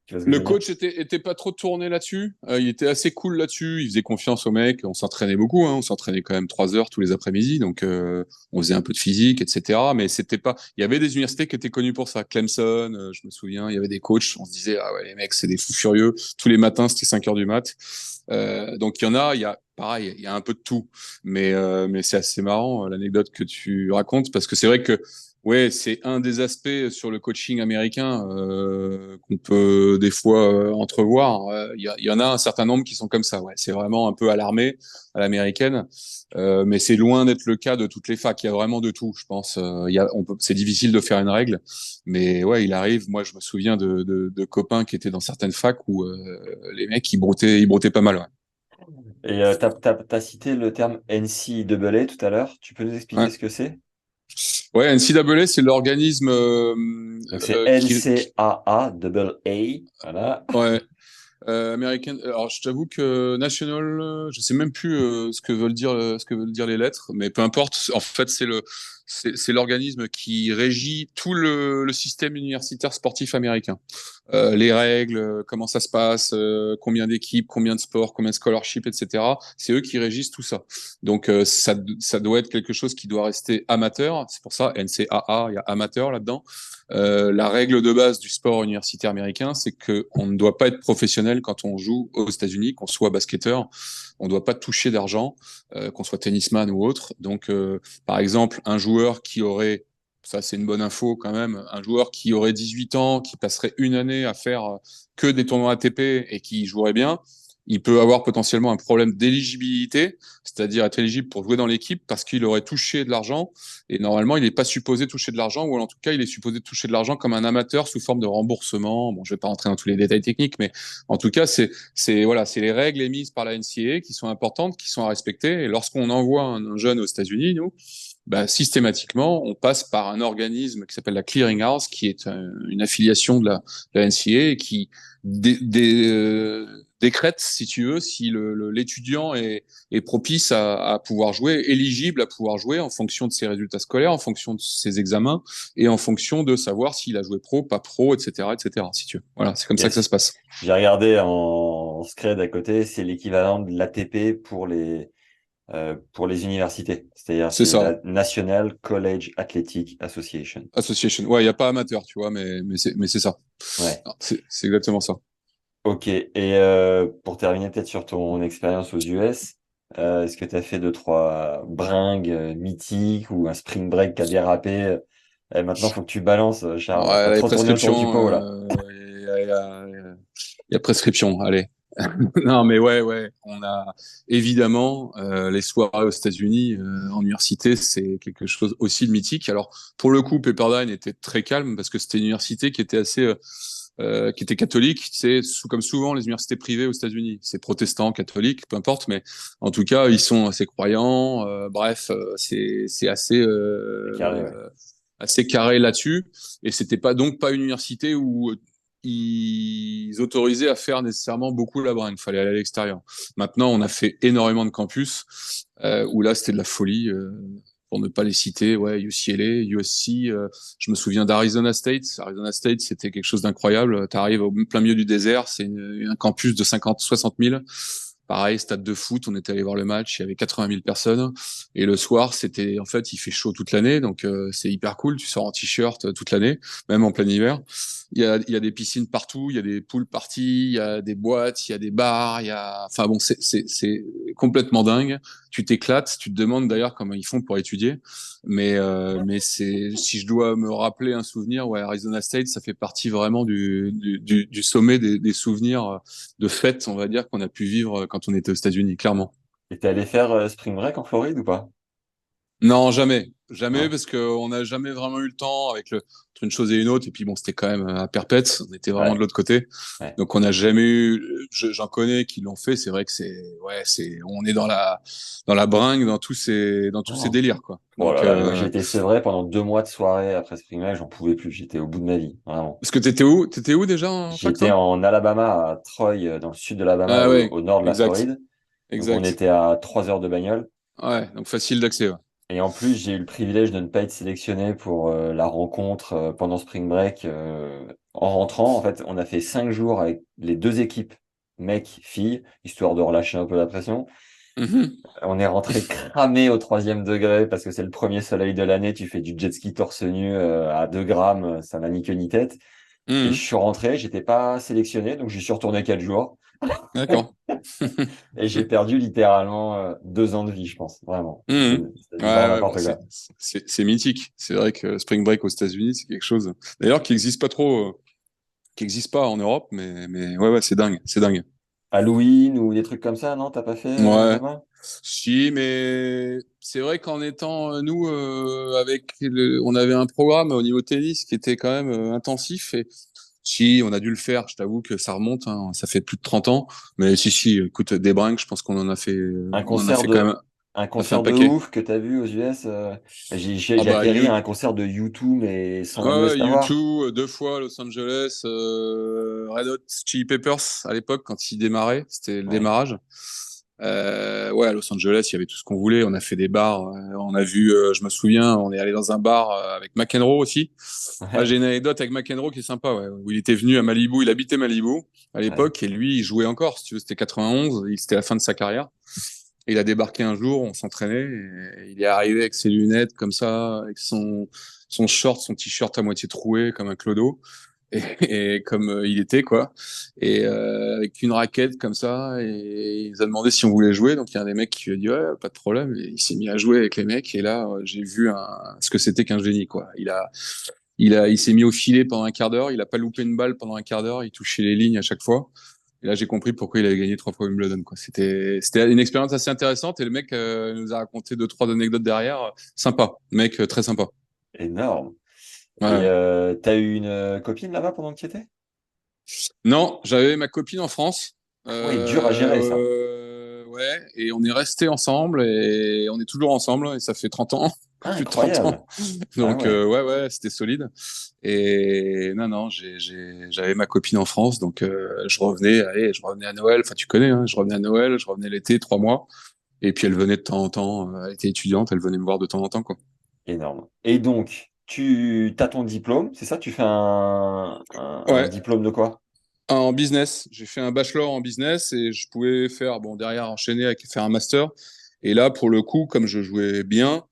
Tu vois ce que je Le veux dire? coach était pas trop tourné là-dessus. Il était assez cool là-dessus. Il faisait confiance aux mecs. On s'entraînait beaucoup. Hein. On s'entraînait quand même 3 heures tous les après-midi. Donc, on faisait un peu de physique, etc. Mais c'était pas. Il y avait des universités qui étaient connues pour ça. Clemson, je me souviens. Il y avait des coachs. On se disait, ah ouais, les mecs, c'est des fous furieux. Tous les matins, c'était 5 heures du mat. Donc, il y en a. Il y a pareil. Il y a un peu de tout. Mais c'est assez marrant l'anecdote que tu racontes parce que c'est vrai que ouais, c'est un des aspects sur le coaching américain qu'on peut des fois entrevoir. Il y en a un certain nombre qui sont comme ça. Ouais, c'est vraiment un peu à l'armée, à l'américaine, mais c'est loin d'être le cas de toutes les facs. Il y a vraiment de tout, je pense. C'est difficile de faire une règle, mais ouais, il arrive. Moi, je me souviens de copains qui étaient dans certaines facs où les mecs ils broutaient pas mal. Ouais. Et t'as cité le terme NCAA tout à l'heure. Tu peux nous expliquer Ouais. ce que c'est? Ouais, NCAA, c'est l'organisme Donc c'est qui NCAA, double A. Voilà. ouais, American. Alors, je t'avoue que National, je sais même plus ce que veulent dire les lettres, mais peu importe. En fait, c'est l'organisme qui régit tout le système universitaire sportif américain. Les règles, comment ça se passe, combien d'équipes, combien de sports, combien de scholarships, etc. C'est eux qui régissent tout ça. Donc, ça doit être quelque chose qui doit rester amateur. C'est pour ça NCAA, il y a amateur là-dedans. La règle de base du sport universitaire américain, c'est qu'on ne doit pas être professionnel quand on joue aux États-Unis, qu'on soit basketteur, on ne doit pas toucher d'argent, qu'on soit tennisman ou autre. Donc, par exemple, un joueur qui aurait, ça c'est une bonne info quand même, un joueur qui aurait 18 ans, qui passerait une année à faire que des tournois ATP et qui jouerait bien, il peut avoir potentiellement un problème d'éligibilité, c'est-à-dire être éligible pour jouer dans l'équipe parce qu'il aurait touché de l'argent et normalement, il n'est pas supposé toucher de l'argent, ou en tout cas, il est supposé toucher de l'argent comme un amateur sous forme de remboursement. Bon, je ne vais pas rentrer dans tous les détails techniques, mais en tout cas, voilà, c'est les règles émises par la NCAA qui sont importantes, qui sont à respecter. Et lorsqu'on envoie un jeune aux États-Unis, nous, bah, systématiquement, on passe par un organisme qui s'appelle la Clearing House, qui est une affiliation de la NCAA et qui décrète, si tu veux, si l'étudiant est propice à pouvoir jouer, éligible à pouvoir jouer en fonction de ses résultats scolaires, en fonction de ses examens et en fonction de savoir s'il a joué pro, pas pro, etc., etc., si tu veux. Voilà, c'est comme ça que ça se Yes. passe. J'ai regardé en scred à côté, c'est l'équivalent de l'ATP pour les universités. C'est-à-dire C'est c'est ça. la National College Athletic Association. Association. Ouais, il n'y a pas amateur, tu vois, mais c'est ça. Ouais. C'est exactement ça. Ok. Et pour terminer peut-être sur ton expérience aux US, est-ce que tu as fait deux, trois bringues mythiques ou un spring break qui a dérapé? Maintenant, faut que tu balances, Charles. Ouais, Pas les trop tourner autour du prescriptions, pot, là. il y a prescription, allez. Non, mais ouais, ouais, on a évidemment les soirées aux États-Unis en université, c'est quelque chose aussi de mythique. Alors, pour le coup, Pepperdine était très calme parce que c'était une université qui était assez, qui était catholique. C'est comme souvent les universités privées aux États-Unis, c'est protestant, catholique, peu importe, mais en tout cas, ils sont assez croyants. Bref, c'est C'est carré, ouais. assez carré là-dessus. Et c'était pas donc pas une université où ils autorisaient à faire nécessairement beaucoup la bringue. Il fallait aller à l'extérieur. Maintenant, on a fait énormément de campus où là, c'était de la folie. Pour ne pas les citer, ouais, UCLA, USC, je me souviens d'Arizona State. Arizona State, c'était quelque chose d'incroyable. Tu arrives au plein milieu du désert, c'est un campus de 50-60 000. Pareil, stade de foot, on était allé voir le match, il y avait 80 000 personnes. Et le soir, c'était, en fait, il fait chaud toute l'année, donc c'est hyper cool. Tu sors en t-shirt toute l'année, même en plein hiver. Il y a des piscines partout, il y a des pool parties, il y a des boîtes, il y a des bars, il y a, enfin bon, c'est complètement dingue. Tu t'éclates, tu te demandes d'ailleurs comment ils font pour étudier. Mais si je dois me rappeler un souvenir, ouais, Arizona State, ça fait partie vraiment du sommet des souvenirs de fêtes, on va dire, qu'on a pu vivre quand on était aux États-Unis, clairement. Et t'es allé faire spring break en Floride ou pas? Non, jamais. Jamais, Non? parce qu'on n'a jamais vraiment eu le temps entre une chose et une autre. Et puis bon, c'était quand même à perpète. On était vraiment de Ouais, l'autre côté. ouais. Donc on n'a jamais eu. J'en connais qui l'ont fait. C'est vrai que on est dans la bringue, dans tous ces Oh. délires, quoi. Oh Donc là là, moi j'ai été sevré pendant 2 mois de soirée après Spring Break, j'en pouvais plus, j'étais au bout de ma vie, vraiment. parce que t'étais où? T'étais où déjà en fac, J'étais toi? en Alabama, à Troy, dans le sud de l'Alabama, Ah ouais, au nord de la exact, Floride. Donc on exact. était à 3 heures de bagnole. Ouais, donc facile d'accès. Ouais. Et en plus, j'ai eu le privilège de ne pas être sélectionné pour la rencontre pendant Spring Break. En rentrant, en fait, on a fait 5 jours avec les deux équipes, mecs, filles, histoire de relâcher un peu la pression. Mhm. On est rentré cramé au 3e degré parce que c'est le premier soleil de l'année. Tu fais du jet ski torse nu à 2 grammes, ça n'a ni queue ni tête. Et je Mhm. suis rentré, j'étais pas sélectionné, donc j'y suis retourné 4 jours. D'accord. Et j'ai perdu littéralement 2 ans de vie, je pense, vraiment. Mhm. C'est Ouais, du grand ouais, bon, n'importe quoi. c'est mythique. C'est vrai que Spring Break aux États-Unis, c'est quelque chose. D'ailleurs, qui n'existe pas trop, qui n'existe pas en Europe, mais ouais, ouais, c'est dingue, c'est dingue. Halloween ou des trucs comme ça, non? T'as pas fait Ouais, là-bas? si, mais c'est vrai qu'en étant nous on avait un programme au niveau tennis qui était quand même intensif et si on a dû le faire, je t'avoue que ça remonte, hein, ça fait plus de 30 ans, mais si, écoute, des brinques, je pense qu'on en a fait, Un on en a concert fait quand de, même, un on a fait un concert de paquet. ouf que t'as vu aux US. Ah J'ai bah atterri à un concert de U2, mais sans même le ouais, savoir. U2, 2 fois Los Angeles, Red Hot Chili Peppers à l'époque quand ils démarraient, c'était le Ouais. démarrage. Ouais, à Los Angeles, il y avait tout ce qu'on voulait. On a fait des bars, on a vu, je me souviens, on est allé dans un bar avec McEnroe aussi. Ah, j'ai Ouais. une anecdote avec McEnroe qui est sympa, ouais, où il était venu à Malibu, il habitait Malibu à Ouais. l'époque et lui, il jouait encore. Si tu veux, c'était 91, c'était la fin de sa carrière. Et il a débarqué un jour, on s'entraînait, et il est arrivé avec ses lunettes comme ça, avec son short, son t-shirt à moitié troué comme un clodo, et comme il était, quoi. Et avec une raquette comme ça, et il nous a demandé si on voulait jouer. Donc il y a un des mecs qui lui a dit ouais, pas de problème. Et il s'est mis à jouer avec les mecs, et là, j'ai vu ce que c'était qu'un génie, quoi. Il s'est mis au filet pendant un quart d'heure, il a pas loupé une balle pendant un quart d'heure, il touchait les lignes à chaque fois. Et là, j'ai compris pourquoi il avait gagné 3 fois Wimbledon, quoi. C'était une expérience assez intéressante et le mec nous a raconté 2, 3 anecdotes derrière. Sympa, mec très sympa. Énorme. Ouais, Et ouais. t'as eu une copine là-bas pendant que tu y étais? Non, j'avais ma copine en France. Ah ouais, dur à gérer ça. Ouais, et on est restés ensemble et on est toujours ensemble et ça fait 30 ans, Ah, plus de 30 ans. incroyable. Ah Donc ouais, ouais, ouais, c'était solide. Et non, non, j'avais ma copine en France, donc je revenais à Noël. Enfin, tu connais, hein, je revenais à Noël, je revenais l'été, 3 mois. Et puis elle venait de temps en temps. Elle était étudiante, elle venait me voir de temps en temps, quoi. énorme. Et donc, tu as ton diplôme, c'est ça? Tu fais un Ouais, diplôme de quoi? en business. J'ai fait un bachelor en business et je pouvais faire, bon, derrière enchaîner avec faire un master. Et là, pour le coup, comme je jouais bien,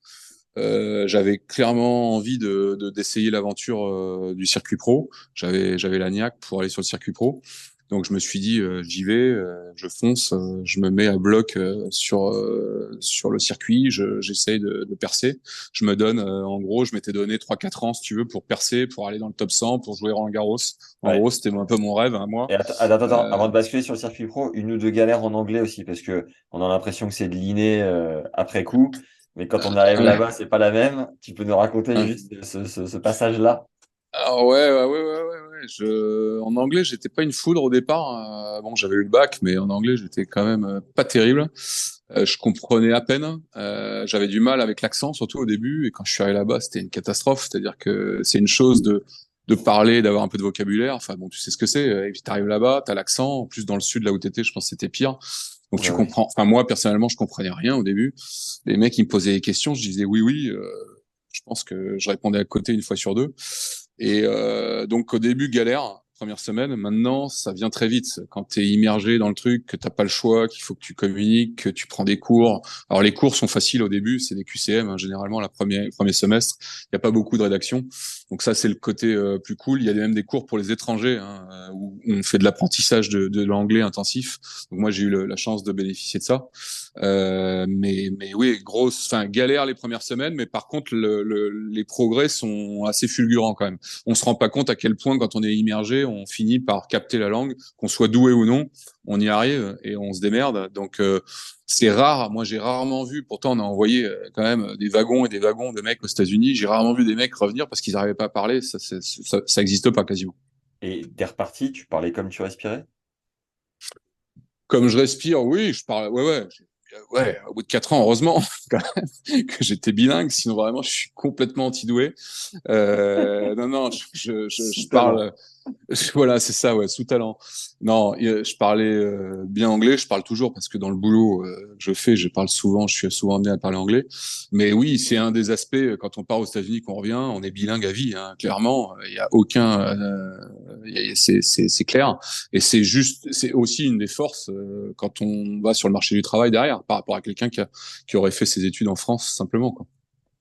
j'avais clairement envie d'essayer l'aventure du circuit pro. J'avais la niaque pour aller sur le circuit pro. Donc je me suis dit, j'y vais, je fonce, je me mets à bloc sur le circuit, j'essaye de percer. Je me donne, en gros, je m'étais donné 3, 4 ans, si tu veux, pour percer, pour aller dans le top 100, pour jouer Roland Garros. En Ouais. gros, c'était un peu mon rêve, hein, moi. Et attends, Euh, avant de basculer sur le circuit pro, une ou deux galères en anglais aussi, parce que on a l'impression que c'est de l'inné après coup, mais quand on arrive ouais. là-bas, c'est pas la même. Tu peux nous raconter Ouais. juste ce passage-là? Ah ouais, ouais, ouais, ouais, ouais, ouais. En anglais, j'étais pas une foudre au départ. Bon, j'avais eu le bac, mais en anglais, j'étais quand même pas terrible. Je comprenais à peine. J'avais du mal avec l'accent, surtout au début. Et quand je suis arrivé là-bas, c'était une catastrophe. C'est-à-dire que c'est une chose de parler, d'avoir un peu de vocabulaire. Enfin bon, tu sais ce que c'est. Et puis t'arrives là-bas, t'as l'accent. En plus, dans le sud, là où t'étais, je pense que c'était pire. Donc Ouais, tu ouais. comprends. Enfin moi, personnellement, je comprenais rien au début. Les mecs, ils me posaient des questions. Je disais oui, oui. Je pense que je répondais à côté une fois sur deux. Et donc au début, galère, première semaine. Maintenant, ça vient très vite. Quand tu es immergé dans le truc, que t'as pas le choix, qu'il faut que tu communiques, que tu prends des cours. Alors les cours sont faciles au début, c'est des QCM, hein, généralement, le premier semestre. Il n'y a pas beaucoup de rédaction. Donc ça, c'est le côté plus cool. Il y a même des cours pour les étrangers, hein, où on fait de l'apprentissage de l'anglais intensif. Donc moi, j'ai eu la chance de bénéficier de ça. Mais oui, grosse, enfin galère les premières semaines, mais par contre les progrès sont assez fulgurants quand même. On se rend pas compte à quel point quand on est immergé, on finit par capter la langue, qu'on soit doué ou non, on y arrive et on se démerde. Donc c'est rare. Moi, j'ai rarement vu. Pourtant, on a envoyé quand même des wagons et des wagons de mecs aux États-Unis. J'ai rarement vu des mecs revenir parce qu'ils n'arrivaient pas à parler. Ça existe pas quasiment. Et t'es reparti, tu parlais comme tu respirais? Comme je respire, oui, je parle. Ouais, ouais. Ouais, au bout de 4 ans, heureusement quand même, que j'étais bilingue, sinon vraiment je suis complètement antidoué. Non, non, je Talent. parle. Voilà, c'est ça, ouais, sous talent. Non, je parlais bien anglais, je parle toujours parce que dans le boulot que je fais, je parle souvent, je suis souvent amené à parler anglais. Mais oui, c'est un des aspects quand on part aux États-Unis, qu'on revient, on est bilingue à vie, hein, clairement. Il y a aucun, c'est clair. Et c'est juste, c'est aussi une des forces quand on va sur le marché du travail derrière, par rapport à quelqu'un qui aurait fait ses études en France simplement, quoi.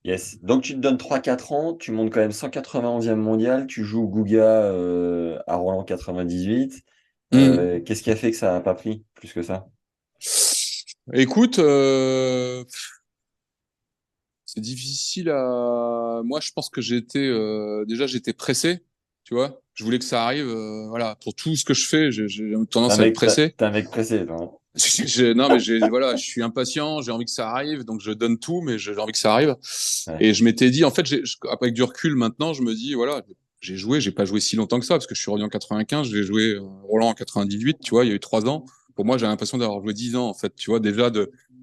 Yes. Donc tu te donnes 3-4 ans, tu montes quand même 191e mondial, tu joues Gouga à Roland 98. Hmm. Qu'est-ce qui a fait que ça n'a pas pris plus que ça? Écoute, c'est difficile à. Moi, je pense que déjà j'étais pressé, tu vois. Je voulais que ça arrive. Voilà, pour tout ce que je fais, j'ai tendance à être pressé. T'es un mec pressé, toi, hein. Non, mais voilà, je suis impatient, j'ai envie que ça arrive, donc je donne tout, mais j'ai envie que ça arrive. Ouais. Et je m'étais dit, en fait, avec du recul maintenant, je me dis, voilà, j'ai pas joué si longtemps que ça, parce que je suis revenu en 95, j'ai joué Roland en 98, tu vois, il y a eu 3 ans. Pour moi, j'ai l'impression d'avoir joué 10 ans, en fait, tu vois, déjà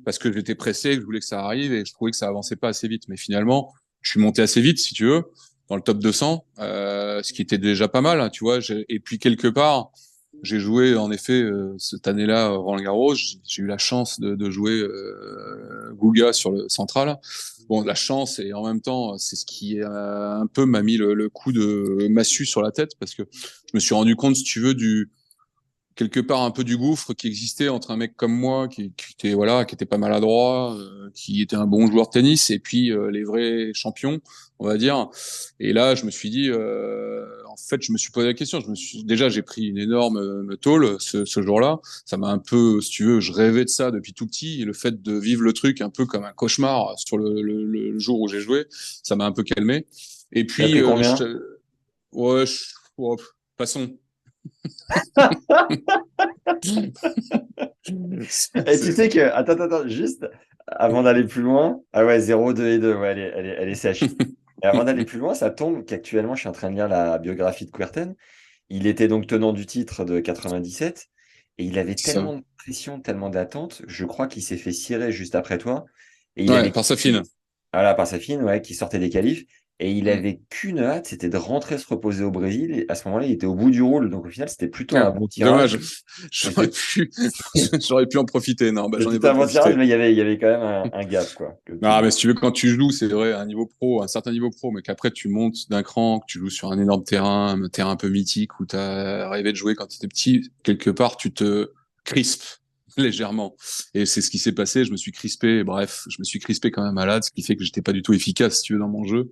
parce que j'étais pressé, que je voulais que ça arrive, et je trouvais que ça avançait pas assez vite. Mais finalement, je suis monté assez vite, si tu veux, dans le top 200, ce qui était déjà pas mal, hein, tu vois. Et puis quelque part, j'ai joué en effet cette année-là Roland Garros. J'ai eu la chance de jouer Gouga sur le central. Bon, la chance et en même temps, c'est ce qui un peu m'a mis le coup de massue sur la tête parce que je me suis rendu compte, si tu veux, du quelque part un peu du gouffre qui existait entre un mec comme moi qui était voilà qui était pas maladroit qui était un bon joueur de tennis et puis les vrais champions on va dire et là je me suis dit en fait je me suis posé la question déjà j'ai pris une énorme tôle ce jour-là ça m'a un peu si tu veux je rêvais de ça depuis tout petit et le fait de vivre le truc un peu comme un cauchemar sur le jour où j'ai joué ça m'a un peu calmé et Tu as puis pris combien? ouais, ouais, passons. Et tu sais que, attends, juste avant d'aller plus loin, ah ouais, 0, 2 et 2, ouais, elle est sèche. Et avant d'aller plus loin, ça tombe qu'actuellement, je suis en train de lire la biographie de Kuerten. Il était donc tenant du titre de 97 et il avait C'est ça. tellement de pression, tellement d'attente, je crois qu'il s'est fait cirer juste après toi. Et il Ouais, avait par sa fine. voilà, par sa fille, ouais, qui sortait des qualifs. Et il Mm. avait qu'une hâte, c'était de rentrer se reposer au Brésil. Et à ce moment-là, il était au bout du rôle. Donc au final, c'était plutôt un Ah, bon tirage. dommage. Mais J'aurais pu, j'aurais pu en profiter. Non, bah, j'en ai c'était pas un bon tirage, profité. mais il y avait quand même un gap, quoi. Non, mais si tu veux, quand tu joues, c'est vrai, à un niveau pro, un certain niveau pro, mais qu'après tu montes d'un cran, que tu joues sur un énorme terrain, un terrain un peu mythique où tu as rêvé de jouer quand tu étais petit, quelque part, tu te crispes légèrement. Et c'est ce qui s'est passé. Je me suis crispé. Bref, je me suis crispé quand même malade, ce qui fait que j'étais pas du tout efficace, si tu veux, dans mon jeu.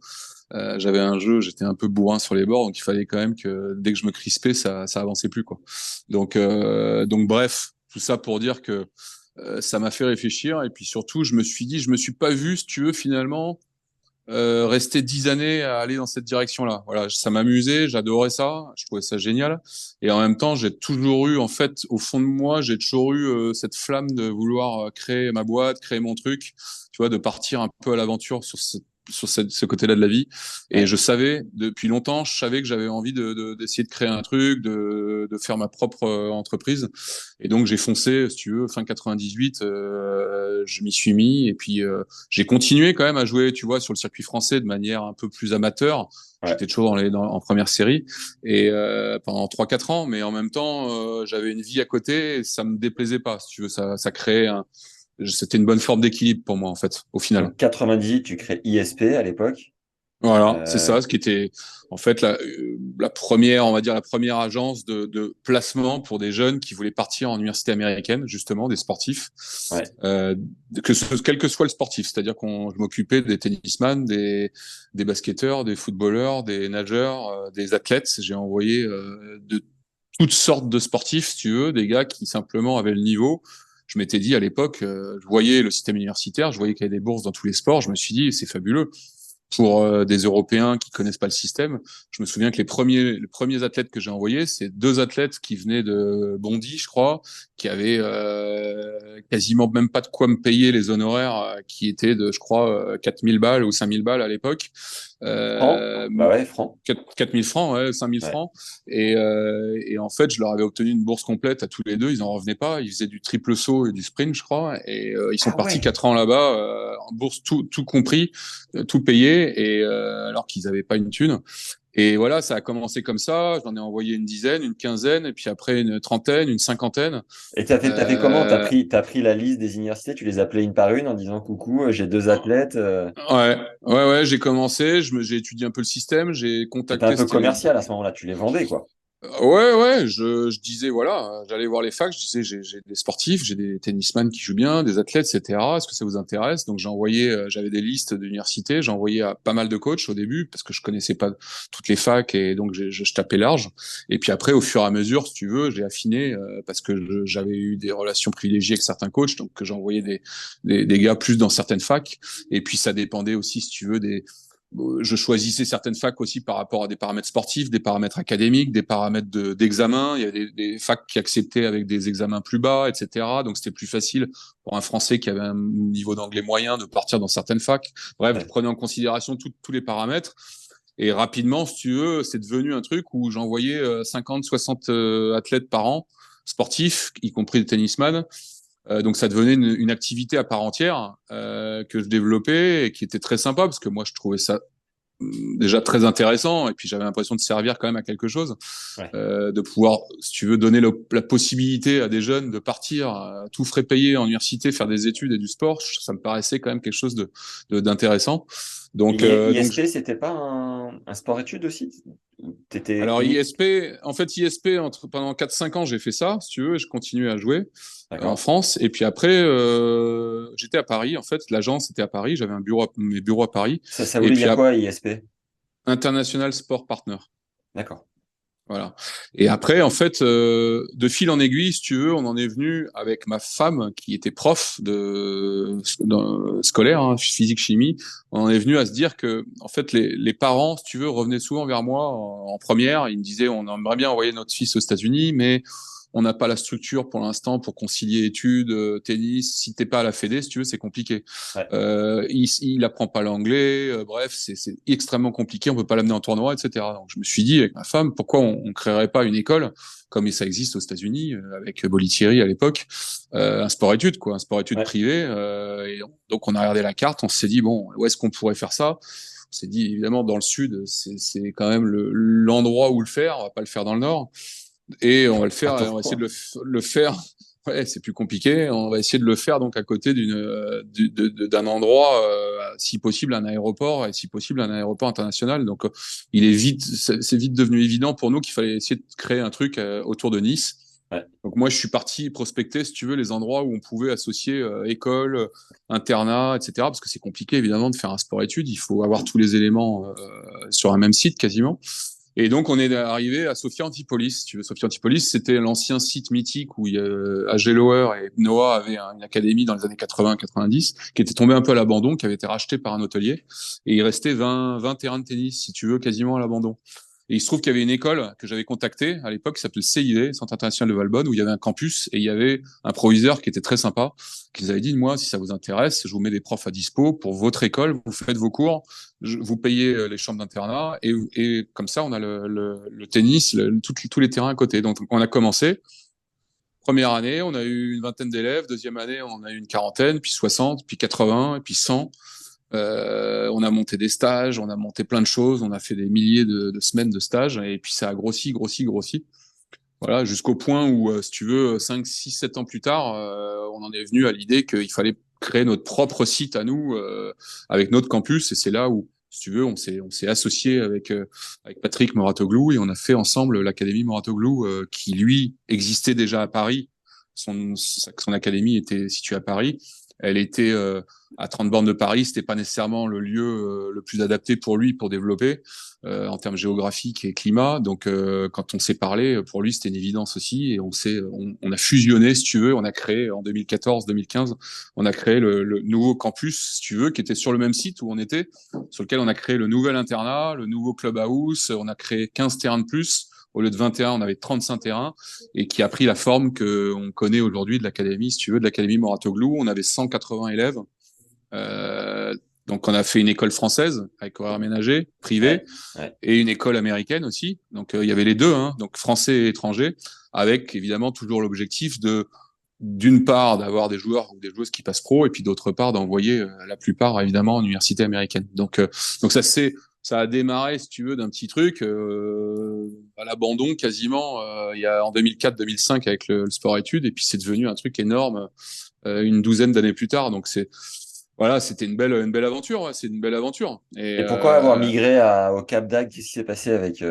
J'avais un jeu, j'étais un peu bourrin sur les bords, donc il fallait quand même que dès que je me crispais, ça avançait plus quoi. Donc bref, tout ça pour dire que ça m'a fait réfléchir et puis surtout, je me suis dit, je me suis pas vu, si tu veux, finalement rester 10 années à aller dans cette direction-là. Voilà, ça m'amusait, j'adorais ça, je trouvais ça génial. Et en même temps, j'ai toujours eu, en fait, au fond de moi, j'ai toujours eu cette flamme de vouloir créer ma boîte, créer mon truc, tu vois, de partir un peu à l'aventure ce côté-là de la vie. Et Ouais. je savais, depuis longtemps, je savais que j'avais envie d'essayer de créer un truc, de faire ma propre entreprise. Et donc, j'ai foncé, si tu veux, fin 98, je m'y suis mis. Et puis, j'ai continué quand même à jouer, tu vois, sur le circuit français de manière un peu plus amateur. Ouais. J'étais toujours en première série et pendant 3 4 ans, mais en même temps, j'avais une vie à côté et ça me déplaisait pas. Si tu veux, ça créait c'était une bonne forme d'équilibre pour moi en fait, au final. Donc 98, tu crées ISP à l'époque. Voilà, c'est Euh, ça, ce qui était en fait la première, on va dire la première agence de placement pour des jeunes qui voulaient partir en université américaine, justement, des sportifs, ouais. euh, quel que soit le sportif, c'est-à-dire qu'on je m'occupais des tennisman, des basketteurs, des footballeurs, des nageurs, des athlètes. J'ai envoyé de toutes sortes de sportifs, si tu veux, des gars qui simplement avaient le niveau. Je m'étais dit à l'époque, je voyais le système universitaire, je voyais qu'il y avait des bourses dans tous les sports, je me suis dit c'est fabuleux pour des Européens qui connaissent pas le système. Je me souviens que les premiers athlètes que j'ai envoyés, c'est deux athlètes qui venaient de Bondy, je crois, qui avaient quasiment même pas de quoi me payer les honoraires, qui étaient de, je crois, 4000 balles ou 5000 balles à l'époque. Francs? Euh, Bah ouais, francs. 4000 francs, ouais, 5000 Ouais. francs. Et en fait, je leur avais obtenu une bourse complète à tous les deux. Ils en revenaient pas. Ils faisaient du triple saut et du sprint, je crois. Et ils sont Ah partis ouais. 4 ans là-bas, en bourse, tout compris, tout payé, et alors qu'ils avaient pas une thune. Et voilà, ça a commencé comme ça. J'en ai envoyé une dizaine, une quinzaine, et puis après une trentaine, une cinquantaine. Et t'as fait comment? T'as Euh, pris, t'as pris la liste des universités, tu les appelais une par une en disant coucou, j'ai deux athlètes. ouais, j'ai commencé, j'ai étudié un peu le système, j'ai T'étais un contacté, peu c'était les, commercial à ce moment-là, tu les vendais, quoi. ouais, je disais, voilà, j'allais voir les facs, je disais, j'ai des sportifs, j'ai des tennisman qui jouent bien, des athlètes, etc. Est-ce que ça vous intéresse? Donc j'ai envoyé, j'avais des listes d'universités, j'ai envoyé à pas mal de coachs au début, parce que je connaissais pas toutes les facs, et donc je tapais large. Et puis après, au fur et à mesure, si tu veux, j'ai affiné, parce que j'avais eu des relations privilégiées avec certains coachs, donc que j'ai envoyé des gars plus dans certaines facs. Et puis ça dépendait aussi, si tu veux, je choisissais certaines facs aussi par rapport à des paramètres sportifs, des paramètres académiques, des paramètres d'examen. Il y a des facs qui acceptaient avec des examens plus bas, etc. Donc c'était plus facile pour un Français qui avait un niveau d'anglais moyen de partir dans certaines facs. Bref, je Ouais. prenais en considération tous les paramètres. Et rapidement, si tu veux, c'est devenu un truc où j'envoyais 50, 60 athlètes par an, sportifs, y compris des tennisman. Donc ça devenait une activité à part entière, que je développais et qui était très sympa, parce que moi je trouvais ça déjà très intéressant, et puis j'avais l'impression de servir quand même à quelque chose, Ouais. de pouvoir, si tu veux, donner la possibilité à des jeunes de partir tout frais payé en université, faire des études et du sport. Ça me paraissait quand même quelque chose d'intéressant. Et Donc ISP, c'était pas un sport-études aussi? T'étais alors unique? ISP, en fait ISP, pendant 4-5 ans j'ai fait ça, si tu veux, et je continuais à jouer en D'accord. France. Et puis après, j'étais à Paris, en fait, l'agence était à Paris, j'avais mes bureaux à Paris. Ça Et voulait puis dire quoi, ISP? International Sport Partner. D'accord. Voilà. Et après, en fait, de fil en aiguille, si tu veux, on en est venu avec ma femme qui était prof scolaire, hein, physique chimie. On en est venu à se dire que, en fait, les parents, si tu veux, revenaient souvent vers moi en première. Ils me disaient, on aimerait bien envoyer notre fils aux États-Unis, mais on n'a pas la structure pour l'instant pour concilier études, tennis. Si t'es pas à la Fédé, si tu veux, c'est compliqué. Ouais. Il apprend pas l'anglais. Bref, c'est extrêmement compliqué. On peut pas l'amener en tournoi, etc. Donc, je me suis dit avec ma femme, pourquoi on créerait pas une école comme ça existe aux États-Unis, avec Bolitieri à l'époque, un sport-études, quoi, un sport-études Ouais. privé. Donc, on a regardé la carte. On s'est dit, bon, où est-ce qu'on pourrait faire ça? On s'est dit, évidemment, dans le sud, c'est quand même l'endroit où le faire. On va pas le faire dans le nord. Et on va le faire, on va essayer de Pourquoi? le faire. Ouais, c'est plus compliqué. On va essayer de le faire donc à côté d'un endroit, si possible un aéroport, et si possible un aéroport international. Donc c'est vite devenu évident pour nous qu'il fallait essayer de créer un truc autour de Nice. Ouais. Donc moi je suis parti prospecter, si tu veux, les endroits où on pouvait associer école, internat, etc. Parce que c'est compliqué évidemment de faire un sport-études. Il faut avoir tous les éléments sur un même site quasiment. Et donc, on est arrivé à Sophia Antipolis. Si tu veux, Sophia Antipolis, c'était l'ancien site mythique où A.G. Lower et Noah avaient une académie dans les années 80-90, qui était tombée un peu à l'abandon, qui avait été racheté par un hôtelier. Et il restait 20 terrains de tennis, si tu veux, quasiment à l'abandon. Et il se trouve qu'il y avait une école que j'avais contactée à l'époque, qui s'appelait CID, Centre International de Valbonne, où il y avait un campus et il y avait un proviseur qui était très sympa, qui nous avait dit, moi, si ça vous intéresse, je vous mets des profs à dispo pour votre école, vous faites vos cours, vous payez les chambres d'internat, et comme ça, on a le tennis, tous les terrains à côté. Donc, on a commencé. Première année, on a eu une vingtaine d'élèves. Deuxième année, on a eu une quarantaine, puis 60, puis 80, et puis 100. On a monté des stages, on a monté plein de choses, on a fait des milliers de semaines de stages, et puis ça a grossi, grossi, grossi. Voilà, jusqu'au point où, si tu veux, 5, 6, 7 ans plus tard, on en est venu à l'idée qu'il fallait créer notre propre site à nous, avec notre campus, et c'est là où, si tu veux, on s'est associé avec Patrick Moratoglou, et on a fait ensemble l'Académie Moratoglou, qui, lui, existait déjà à Paris. Son académie était située à Paris. Elle était à 30 bornes de Paris, c'était pas nécessairement le lieu le plus adapté pour lui pour développer en termes géographiques et climat. Donc quand on s'est parlé, pour lui c'était une évidence aussi et on a fusionné si tu veux, on a créé en 2014-2015, on a créé le nouveau campus si tu veux qui était sur le même site où on était, sur lequel on a créé le nouvel internat, le nouveau clubhouse, on a créé 15 terrains de plus. Au lieu de 21, on avait 35 terrains et qui a pris la forme qu'on connaît aujourd'hui de l'académie, si tu veux, de l'académie Moratoglou. On avait 180 élèves. Euh, donc, on a fait une école française avec horaire aménagé, privée, Ouais, ouais. et une école américaine aussi. Donc, il y avait les deux, hein, donc français et étranger, avec évidemment toujours l'objectif de d'une part d'avoir des joueurs ou des joueuses qui passent pro et puis d'autre part d'envoyer la plupart évidemment en université américaine. Donc ça a démarré si tu veux d'un petit truc à l'abandon quasiment il y a en 2004-2005 avec le sport études et puis c'est devenu un truc énorme une douzaine d'années plus tard. Donc c'est voilà, c'était une belle aventure, ouais, c'est une belle aventure. Et pourquoi avoir migré au Cap d'Agde? Qu'est-ce qui s'est passé avec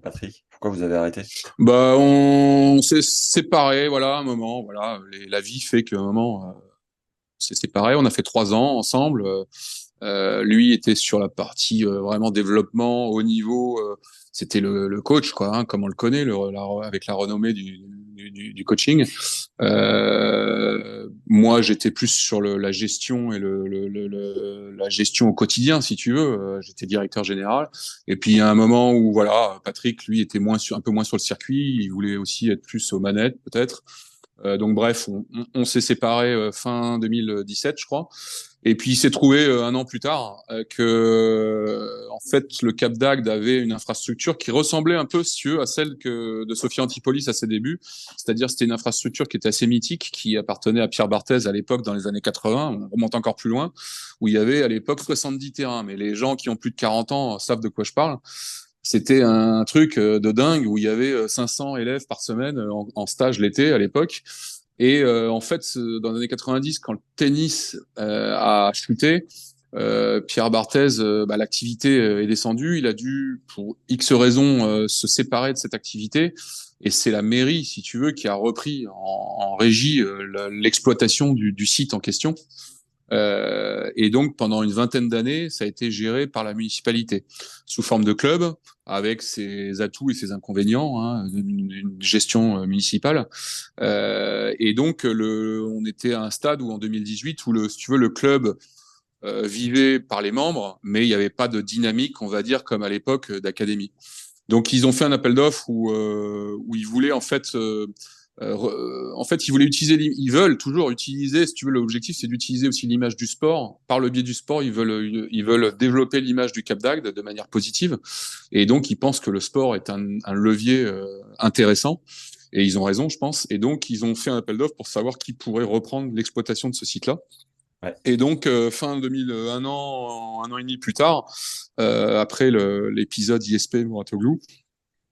Patrick? Pourquoi vous avez arrêté? Bah, on s'est séparés, voilà, un moment, voilà, la vie fait qu'à un moment, on s'est séparés. On a fait 3 ans ensemble. Lui était sur la partie vraiment développement haut niveau. C'était le coach, quoi, hein, comme on le connaît, avec la renommée du coaching. Moi, j'étais plus sur la gestion et la gestion au quotidien, si tu veux. J'étais directeur général. Et puis, il y a un moment où, voilà, Patrick, lui, était un peu moins sur le circuit. Il voulait aussi être plus aux manettes, peut-être. Donc, bref, on s'est séparés fin 2017, je crois. Et puis il s'est trouvé un an plus tard en fait le Cap d'Agde avait une infrastructure qui ressemblait un peu, si tu veux, à celle de Sophia Antipolis à ses débuts. C'est-à-dire c'était une infrastructure qui était assez mythique, qui appartenait à Pierre Barthez à l'époque dans les années 80. On remonte encore plus loin, où il y avait à l'époque 70 terrains. Mais les gens qui ont plus de 40 ans savent de quoi je parle. C'était un truc de dingue où il y avait 500 élèves par semaine en stage l'été à l'époque. Et en fait, dans les années 90, quand le tennis a chuté, Pierre Barthez, l'activité est descendue. Il a dû, pour X raisons, se séparer de cette activité. Et c'est la mairie, si tu veux, qui a repris en régie l'exploitation du site en question. Et donc, pendant une vingtaine d'années, ça a été géré par la municipalité, sous forme de club, avec ses atouts et ses inconvénients, hein, une gestion municipale. Et donc, on était à un stade où, en 2018, où si tu veux, le club vivait par les membres, mais il n'y avait pas de dynamique, on va dire, comme à l'époque d'académie. Donc, ils ont fait un appel d'offres où ils voulaient, en fait, ils veulent toujours utiliser, si tu veux, l'objectif, c'est d'utiliser aussi l'image du sport. Par le biais du sport, ils veulent développer l'image du Cap d'Agde de manière positive. Et donc, ils pensent que le sport est un levier intéressant. Et ils ont raison, je pense. Et donc, ils ont fait un appel d'offres pour savoir qui pourrait reprendre l'exploitation de ce site-là. Ouais. Et donc, fin 2000, un an et demi plus tard, après l'épisode ISP Mouratoglou,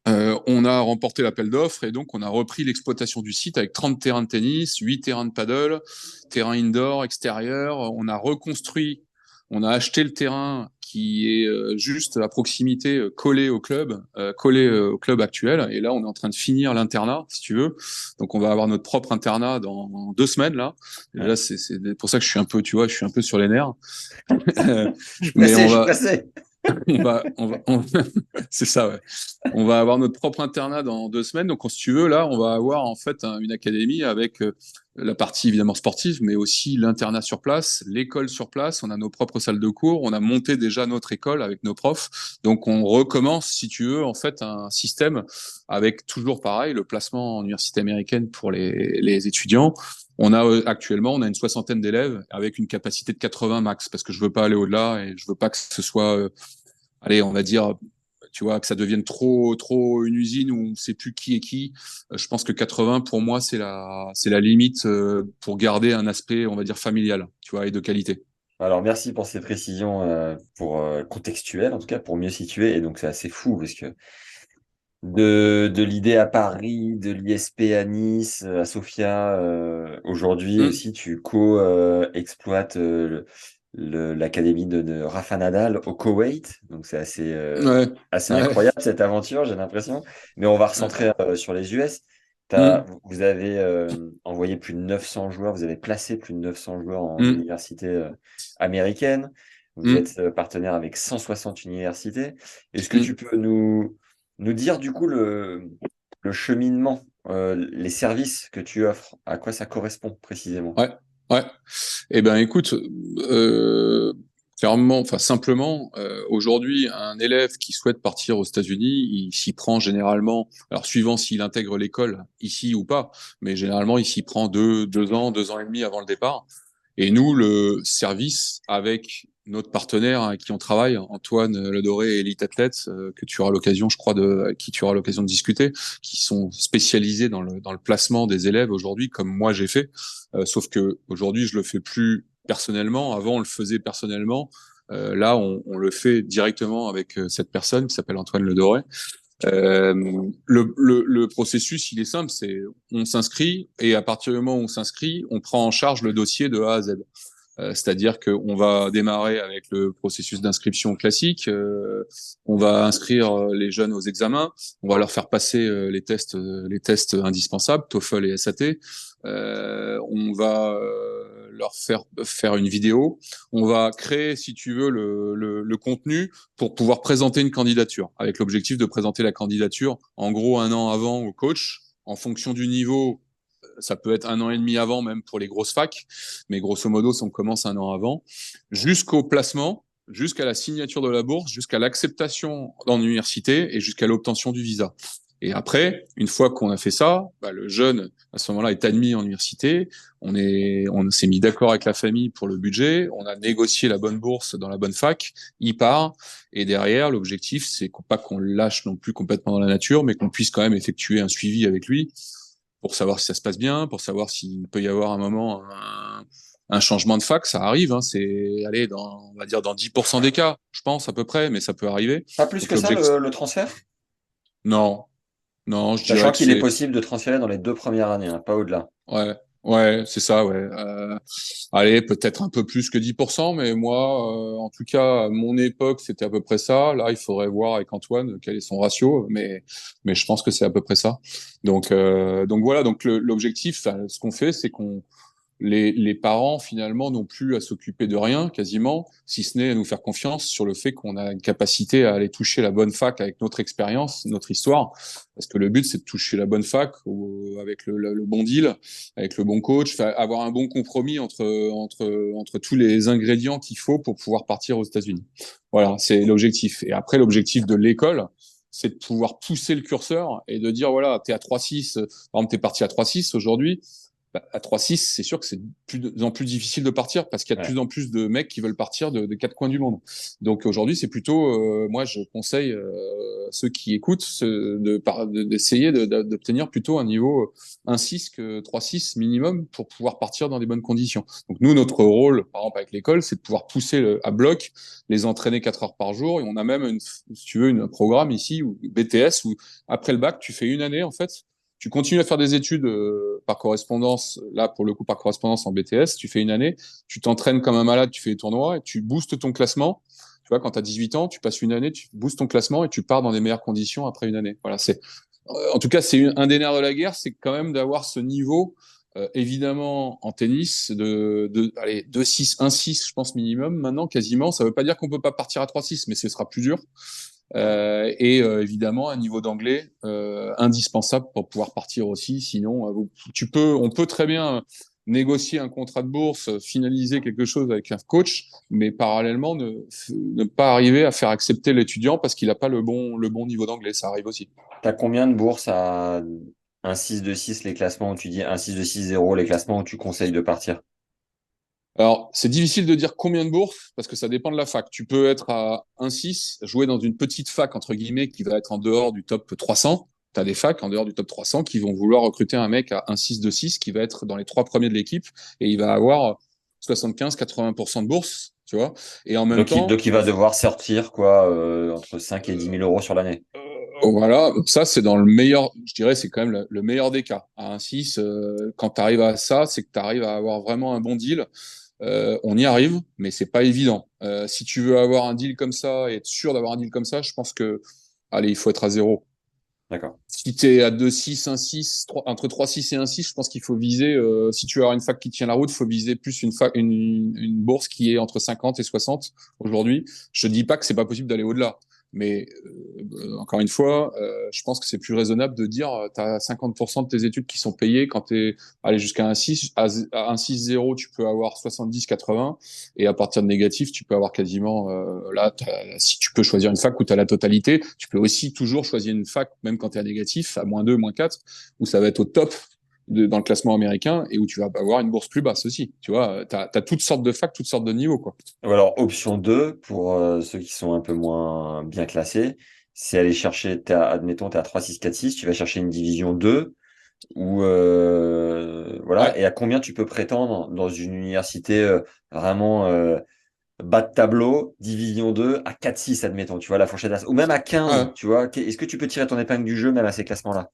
on a remporté l'appel d'offres et donc on a repris l'exploitation du site avec 30 terrains de tennis, 8 terrains de paddle, terrain indoor, extérieur. On a reconstruit, on a acheté le terrain qui est juste à proximité, collé au club actuel. Et là, on est en train de finir l'internat, si tu veux. Donc, on va avoir notre propre internat dans 2 semaines là. Et Ouais. là, c'est pour ça que je suis un peu, tu vois, je suis un peu sur les nerfs. Je suis Mais pressé, on je suis va, pressé. c'est ça, ouais. On va avoir notre propre internat dans 2 semaines. Donc, si tu veux, là, on va avoir en fait une académie avec la partie évidemment sportive, mais aussi l'internat sur place, l'école sur place. On a nos propres salles de cours. On a monté déjà notre école avec nos profs. Donc, on recommence, si tu veux, en fait, un système avec toujours pareil, le placement en université américaine pour les étudiants. Actuellement, on a une soixantaine d'élèves avec une capacité de 80 max, parce que je veux pas aller au-delà et je veux pas que ce soit allez, on va dire, tu vois, que ça devienne trop une usine où on ne sait plus qui est qui. Je pense que 80, pour moi, c'est la limite pour garder un aspect, on va dire, familial, tu vois, et de qualité. Alors, merci pour ces précisions pour contextuelles, en tout cas, pour mieux situer. Et donc, c'est assez fou parce que de l'idée à Paris, de l'ISP à Nice, à Sofia, aujourd'hui Mm. aussi, tu co-exploites l'académie de Rafa Nadal au Koweït. Donc, c'est Ouais, assez ouais, incroyable cette aventure, j'ai l'impression. Mais on va ouais. recentrer sur les US. Mm, Vous avez envoyé plus de 900 joueurs, vous avez placé plus de 900 joueurs en mm, université américaine. Vous mm, êtes partenaire avec 160 universités. Est-ce que tu mm. peux nous dire du coup le cheminement, les services que tu offres, à quoi ça correspond précisément? Ouais, ouais. Eh ben, écoute, euh, clairement, enfin simplement, aujourd'hui, un élève qui souhaite partir aux États-Unis, il s'y prend généralement, alors suivant s'il intègre l'école ici ou pas, mais généralement, il s'y prend 2 ans, 2 ans et demi avant le départ. Et nous, le service avec notre partenaire avec qui on travaille, Antoine Ledoré et Elite Athlètes, que tu auras l'occasion, je crois, avec qui tu auras l'occasion de discuter, qui sont spécialisés dans le placement des élèves aujourd'hui, comme moi j'ai fait. Sauf que aujourd'hui, je le fais plus personnellement. Avant, on le faisait personnellement. Là, on le fait directement avec cette personne qui s'appelle Antoine Ledoré. Euh, le processus, il est simple, c'est on s'inscrit et à partir du moment où on s'inscrit, on prend en charge le dossier de A à Z. C'est-à-dire qu'on va démarrer avec le processus d'inscription classique, on va inscrire les jeunes aux examens, on va leur faire passer les tests indispensables, TOEFL et SAT, on va leur faire une vidéo, on va créer, si tu veux, le contenu pour pouvoir présenter une candidature, avec l'objectif de présenter la candidature en gros 1 an avant au coach, en fonction du niveau ça peut être 1 an et demi avant, même pour les grosses facs, mais grosso modo, si on commence 1 an avant, jusqu'au placement, jusqu'à la signature de la bourse, jusqu'à l'acceptation dans l'université et jusqu'à l'obtention du visa. Et après, une fois qu'on a fait ça, bah, le jeune, à ce moment-là, est admis en université. On s'est mis d'accord avec la famille pour le budget. On a négocié la bonne bourse dans la bonne fac. Il part. Et derrière, l'objectif, c'est pas qu'on le lâche non plus complètement dans la nature, mais qu'on puisse quand même effectuer un suivi avec lui pour savoir si ça se passe bien, pour savoir s'il peut y avoir un moment un changement de fac, ça arrive, hein, c'est allez on va dire dans 10% des cas, je pense à peu près, mais ça peut arriver. Pas plus Donc que ça, l'objectif, le transfert? non, non, je Sachant dirais que qu'il est c'est possible de transférer dans les 2 premières années, hein, pas au-delà. ouais, ouais, c'est ça, ouais. Allez, peut-être un peu plus que 10%, mais moi, en tout cas, à mon époque, c'était à peu près ça. Là, il faudrait voir avec Antoine quel est son ratio, mais je pense que c'est à peu près ça. Donc voilà, donc l'objectif, enfin, ce qu'on fait, c'est qu'on les parents finalement n'ont plus à s'occuper de rien quasiment, si ce n'est à nous faire confiance sur le fait qu'on a une capacité à aller toucher la bonne fac avec notre expérience, notre histoire. Parce que le but, c'est de toucher la bonne fac avec le bon deal, avec le bon coach, avoir un bon compromis entre tous les ingrédients qu'il faut pour pouvoir partir aux États-Unis. Voilà, c'est l'objectif. Et après, l'objectif de l'école, c'est de pouvoir pousser le curseur et de dire, voilà, t'es à 3,6, par exemple, t'es parti à 3,6 aujourd'hui, bah, à 3-6, c'est sûr que c'est de plus en plus difficile de partir parce qu'il y a de Ouais. plus en plus de mecs qui veulent partir de 4 coins du monde. Donc aujourd'hui, c'est plutôt, moi, je conseille ceux qui écoutent d'essayer d'obtenir plutôt un niveau 1,6 que 3,6 minimum pour pouvoir partir dans des bonnes conditions. Donc nous, notre rôle, par exemple avec l'école, c'est de pouvoir pousser à bloc, les entraîner 4 heures par jour. Et on a même, si tu veux, un programme ici, ou BTS, où après le bac, tu fais une année en fait tu continues à faire des études par correspondance, là pour le coup par correspondance en BTS, tu fais une année, tu t'entraînes comme un malade, tu fais des tournois et tu boostes ton classement. Tu vois, quand tu as 18 ans, tu passes une année, tu boostes ton classement et tu pars dans des meilleures conditions après une année. Voilà, en tout cas, c'est un des nerfs de la guerre, c'est quand même d'avoir ce niveau. Évidemment, en tennis, allez, 2-6, 1-6, je pense minimum, maintenant, quasiment. Ça ne veut pas dire qu'on peut pas partir à 3-6, mais ce sera plus dur. Et évidemment un niveau d'anglais indispensable pour pouvoir partir aussi. Sinon, on peut très bien négocier un contrat de bourse, finaliser quelque chose avec un coach, mais parallèlement ne pas arriver à faire accepter l'étudiant parce qu'il n'a pas le bon niveau d'anglais. Ça arrive aussi. T'as combien de bourses à un 6-2-6 les classements où tu dis un 6-2-6-0 les classements où tu conseilles de partir? Alors, c'est difficile de dire combien de bourses parce que ça dépend de la fac. Tu peux être à 1,6, jouer dans une petite fac, entre guillemets, qui va être en dehors du top 300. Tu as des facs en dehors du top 300 qui vont vouloir recruter un mec à 1,6-2,6 qui va être dans les 3 premiers de l'équipe et il va avoir 75-80% de bourse, tu vois. Et en même temps, Donc il va devoir sortir quoi, entre 5 et 10 000 € sur l'année. voilà, ça c'est dans le meilleur, je dirais, c'est quand même le meilleur des cas. À 1,6, quand tu arrives à ça, c'est que tu arrives à avoir vraiment un bon deal. On y arrive, mais c'est pas évident. Si tu veux avoir un deal comme ça et être sûr d'avoir un deal comme ça, je pense que, allez, il faut être à zéro. D'accord. Si tu es à 2,6, 1,6, entre 3,6 et 1,6, je pense qu'il faut viser, si tu veux avoir une fac qui tient la route, il faut viser plus une bourse qui est entre 50 et 60 aujourd'hui. Je dis pas que c'est pas possible d'aller au-delà, mais encore une fois, je pense que c'est plus raisonnable de dire tu as 50% de tes études qui sont payées quand tu es allé jusqu'à un 6, à un 6,0, tu peux avoir 70, 80, et à partir de négatif, tu peux avoir quasiment, si tu peux choisir une fac où tu as la totalité, tu peux aussi toujours choisir une fac, même quand tu es à négatif, à -2, -4, où ça va être au top dans le classement américain et où tu vas avoir une bourse plus basse aussi. Tu vois, tu as toutes sortes de facs, toutes sortes de niveaux, quoi. Ou alors, option 2 pour ceux qui sont un peu moins bien classés, c'est aller chercher, admettons, tu es à 3, 6, 4, 6, tu vas chercher une division 2, ou voilà, Ouais. et à combien tu peux prétendre dans une université vraiment bas de tableau, division 2, à 4, 6, admettons, tu vois, la fourchette, ou même à 15, Ouais. tu vois. Est-ce que tu peux tirer ton épingle du jeu même à ces classements-là?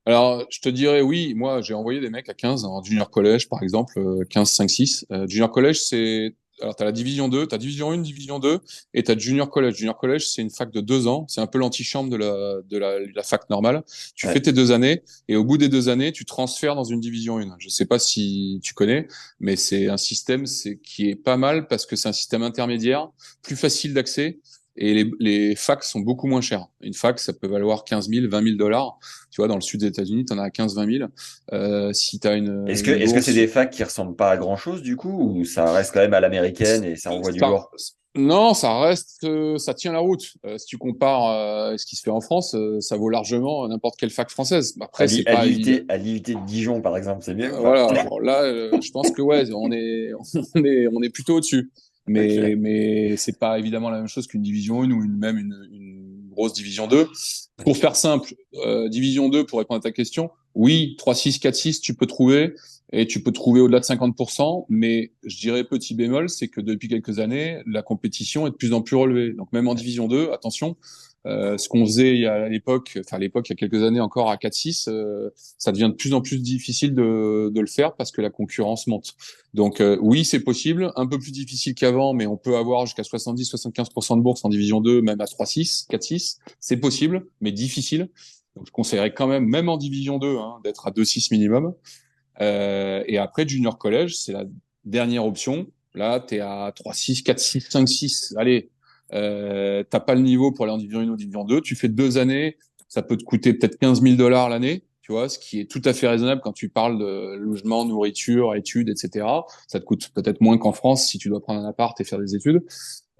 Alors, je te dirais oui, moi j'ai envoyé des mecs à 15 en junior collège par exemple, 15, 5, 6. Junior collège, c'est. Alors, tu as la division 2, tu as division 1, division 2, et tu as junior collège. Junior collège, c'est une fac de 2 ans, c'est un peu l'antichambre de la fac normale. Tu fais Ouais. tes 2 années, et au bout des 2 années, tu transfères dans une division 1. Je sais pas si tu connais, mais c'est un système qui est pas mal parce que c'est un système intermédiaire, plus facile d'accès, et les facs sont beaucoup moins chers. Une fac, ça peut valoir 15 000, 20 000 dollars. Tu vois, dans le sud des États-Unis, tu en as à 15-20 000. Si tu as une Est-ce que c'est bourse, des facs qui ressemblent pas à grand-chose du coup, ou ça reste quand même à l'américaine et ça envoie du ça, lourd? non, ça reste, ça tient la route. Si tu compares ce qui se fait en France, ça vaut largement n'importe quelle fac française. Après, c'est À pas évident. l'IUT de Dijon, par exemple, c'est mieux ou pas? Voilà, alors là, je pense que ouais, on est plutôt au-dessus. Mais, Ok. mais c'est pas évidemment la même chose qu'une division 1 ou même une grosse division 2. Pour faire simple, division 2, pour répondre à ta question, oui, 3, 6, 4, 6, tu peux trouver, et tu peux trouver au-delà de 50%, mais je dirais petit bémol, c'est que depuis quelques années, la compétition est de plus en plus relevée. Donc même en division 2, attention, ce qu'on faisait à l'époque, enfin à l'époque, il y a quelques années encore à 4-6, ça devient de plus en plus difficile de le faire parce que la concurrence monte. Donc oui, c'est possible, un peu plus difficile qu'avant, mais on peut avoir jusqu'à 70-75% de bourse en division 2, même à 3-6, 4-6. C'est possible, mais difficile. Donc je conseillerais quand même, même en division 2, hein, d'être à 2-6 minimum. Et après, junior collège, c'est la dernière option. Là, tu es à 3-6, 4-6, 5-6. Allez, t'as pas le niveau pour aller en division 1 ou division 2. Tu fais 2 années, ça peut te coûter peut-être 15 000 dollars l'année, tu vois, ce qui est tout à fait raisonnable quand tu parles de logement, nourriture, études, etc. Ça te coûte peut-être moins qu'en France si tu dois prendre un appart et faire des études.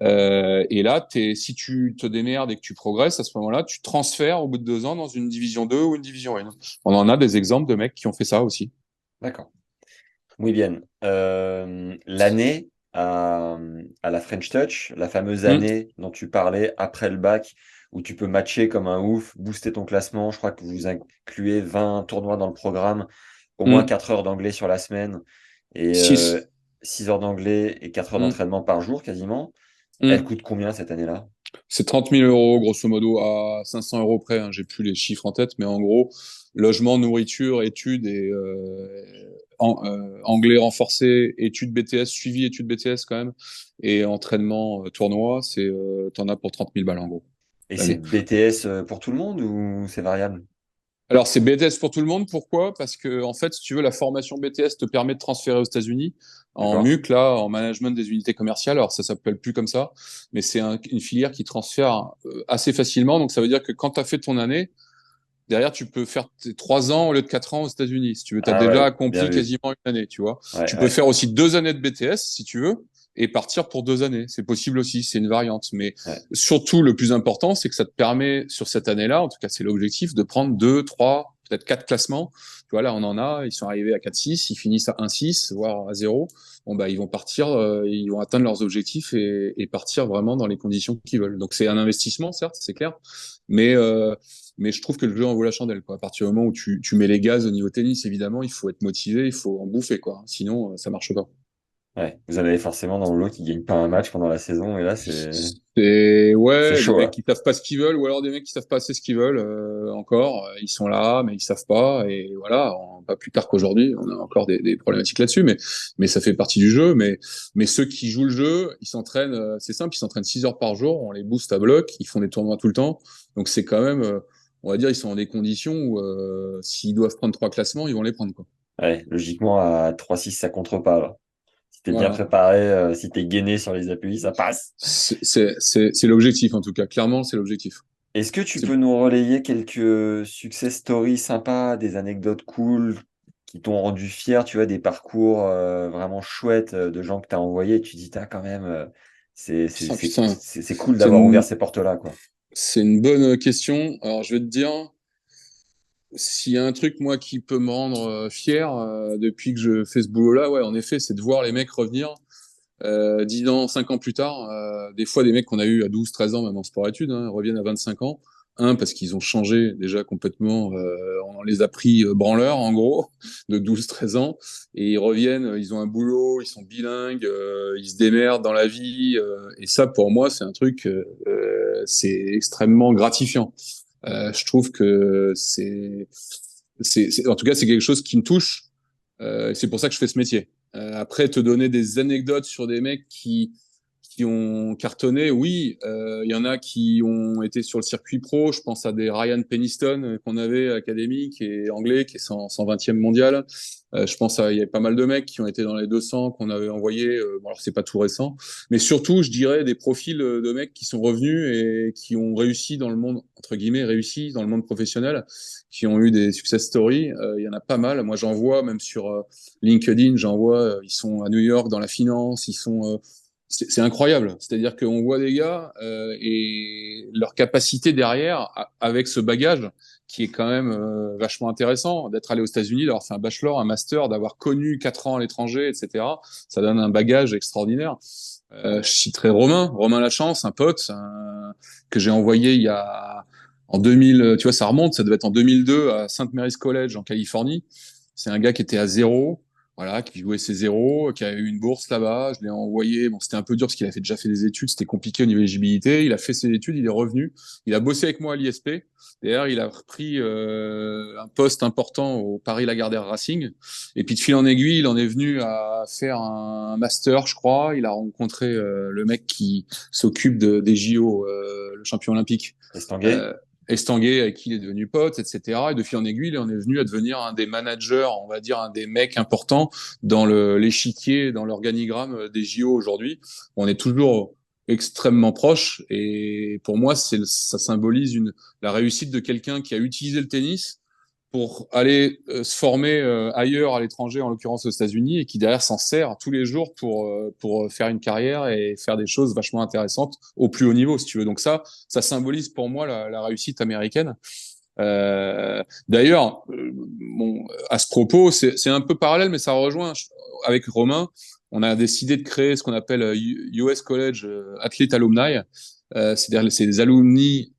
Et là, si tu te démerdes et que tu progresses, à ce moment-là, tu transfères au bout de 2 ans dans une division 2 ou une division 1. On en a des exemples de mecs qui ont fait ça aussi. D'accord. Muy bien. L'année à la French Touch, la fameuse Hmm. année dont tu parlais après le bac, où tu peux matcher comme un ouf, booster ton classement. Je crois que vous incluez 20 tournois dans le programme, au moins Hmm. 4 heures d'anglais sur la semaine et 6. 6 heures d'anglais et 4 heures Hmm. d'entraînement par jour quasiment. Elle Hmm. coûte combien cette année-là? C'est 30 000 euros, grosso modo, à 500 euros près. Hein. J'ai plus les chiffres en tête, mais en gros, logement, nourriture, études et anglais renforcé, études BTS, suivi études BTS quand même, et entraînement tournoi, t'en as pour 30 000 balles en gros, Et c'est l'année. BTS pour tout le monde ou c'est variable? Alors, c'est BTS pour tout le monde. Pourquoi? Parce que, en fait, si tu veux, la formation BTS te permet de transférer aux États-Unis en D'accord? MUC, là, en management des unités commerciales. Alors, ça s'appelle plus comme ça, mais c'est une filière qui transfère assez facilement. Donc, ça veut dire que quand tu as fait ton année, derrière, tu peux faire tes 3 ans au lieu de 4 ans aux États-Unis. Si tu veux, tu as Ah déjà ouais, bien accompli vu. quasiment une année, tu vois. Ouais, Tu peux ouais, faire aussi 2 années de BTS, si tu veux, et partir pour 2 années. C'est possible aussi, c'est une variante. Mais ouais. surtout, le plus important, c'est que ça te permet, sur cette année-là, en tout cas, c'est l'objectif, de prendre 2, 3, peut-être 4 classements. Tu vois, là, on en a, ils sont arrivés à 4-6, ils finissent à 1-6, voire à 0. Bon, bah, ils vont partir, ils vont atteindre leurs objectifs et partir vraiment dans les conditions qu'ils veulent. Donc, c'est un investissement, certes, c'est clair, mais mais je trouve que le jeu en vaut la chandelle, quoi. À partir du moment où tu mets les gaz au niveau tennis, évidemment, il faut être motivé, il faut en bouffer, quoi. Sinon, ça marche pas. Ouais. Vous en avez forcément dans le lot qui ne gagnent pas un match pendant la saison, et là, C'est c'est ouais, des chaud, mecs là. qui savent pas ce qu'ils veulent, ou alors des mecs qui savent pas assez ce qu'ils veulent encore. Ils sont là, mais ils savent pas. Et voilà, pas plus tard qu'aujourd'hui, on a encore des problématiques là-dessus, mais ça fait partie du jeu. Mais ceux qui jouent le jeu, ils s'entraînent. C'est simple, ils s'entraînent 6 heures par jour. On les booste à bloc. Ils font des tournois tout le temps. Donc c'est quand même on va dire, ils sont dans des conditions où s'ils doivent prendre 3 classements, ils vont les prendre, quoi. Ouais, logiquement, à 3-6, ça contre pas, là. Si t'es bien Voilà. préparé, si t'es gainé sur les appuis, ça passe. C'est l'objectif, en tout cas. Clairement, c'est l'objectif. Est-ce que tu C'est- peux nous relayer quelques success stories sympas, des anecdotes cool qui t'ont rendu fier, tu vois, des parcours vraiment chouettes de gens que tu as envoyés et tu dis, quand même, Ah, putain, c'est cool c'est d'avoir ouvert une, ces portes-là, quoi. c'est une bonne question. Alors, je vais te dire, s'il y a un truc, moi, qui peut me rendre fier depuis que je fais ce boulot-là, ouais, en effet, c'est de voir les mecs revenir 10 ans, 5 ans plus tard. Des fois, des mecs qu'on a eu à 12, 13 ans, même en sport-études, reviennent à 25 ans. Un, parce qu'ils ont changé déjà complètement. On les a pris branleurs, en gros, de 12, 13 ans. Et ils reviennent, ils ont un boulot, ils sont bilingues, ils se démerdent dans la vie. Et ça, pour moi, c'est un truc, c'est extrêmement gratifiant. Je trouve que en tout cas, c'est quelque chose qui me touche. C'est pour ça que je fais ce métier. Après, te donner des anecdotes sur des mecs qui ont cartonné, oui, il y en a qui ont été sur le circuit pro. Je pense à des Ryan Peniston qu'on avait à l'académie, qui est anglais, qui est 120e mondial. Je pense à, il y a pas mal de mecs qui ont été dans les 200 qu'on avait envoyés. Bon, alors c'est pas tout récent, mais surtout, je dirais des profils de mecs qui sont revenus et qui ont réussi dans le monde, entre guillemets, réussi dans le monde professionnel, qui ont eu des success stories. Il y en a pas mal. Moi, j'en vois même sur LinkedIn, j'en vois, ils sont à New York dans la finance, ils sont c'est incroyable. C'est-à-dire qu'on voit des gars et leur capacité derrière, avec ce bagage qui est quand même vachement intéressant, d'être allé aux États-Unis, d'avoir fait un bachelor, un master, d'avoir connu 4 ans à l'étranger, etc. Ça donne un bagage extraordinaire. Je citerai Romain Lachance, un pote que j'ai envoyé il y a en 2000, tu vois, ça remonte, ça devait être en 2002 à St. Mary's College en Californie. C'est un gars qui était à zéro, voilà, qui jouait ses zéros, qui a eu une bourse là-bas. Je l'ai envoyé. Bon, c'était un peu dur parce qu'il a déjà fait des études, c'était compliqué au niveau éligibilité. Il a fait ses études, il est revenu. Il a bossé avec moi à l'ISP. D'ailleurs, il a repris un poste important au Paris Lagardère Racing. Et puis de fil en aiguille, il en est venu à faire un master, je crois. Il a rencontré le mec qui s'occupe des JO, le champion olympique. Estanguet? Euh, Estanguet, avec qui il est devenu pote, etc. Et de fil en aiguille, il en est venu à devenir un des managers, on va dire un des mecs importants dans l'échiquier, dans l'organigramme des JO aujourd'hui. On est toujours extrêmement proche et pour moi, ça symbolise la réussite de quelqu'un qui a utilisé le tennis pour aller se former ailleurs à l'étranger, en l'occurrence aux États-Unis, et qui derrière s'en sert tous les jours pour faire une carrière et faire des choses vachement intéressantes au plus haut niveau, si tu veux. Donc ça symbolise pour moi la réussite américaine. D'ailleurs, bon, à ce propos, c'est un peu parallèle, mais ça rejoint avec Romain. On a décidé de créer ce qu'on appelle US College Athlete Alumni. C'est-à-dire c'est des alumni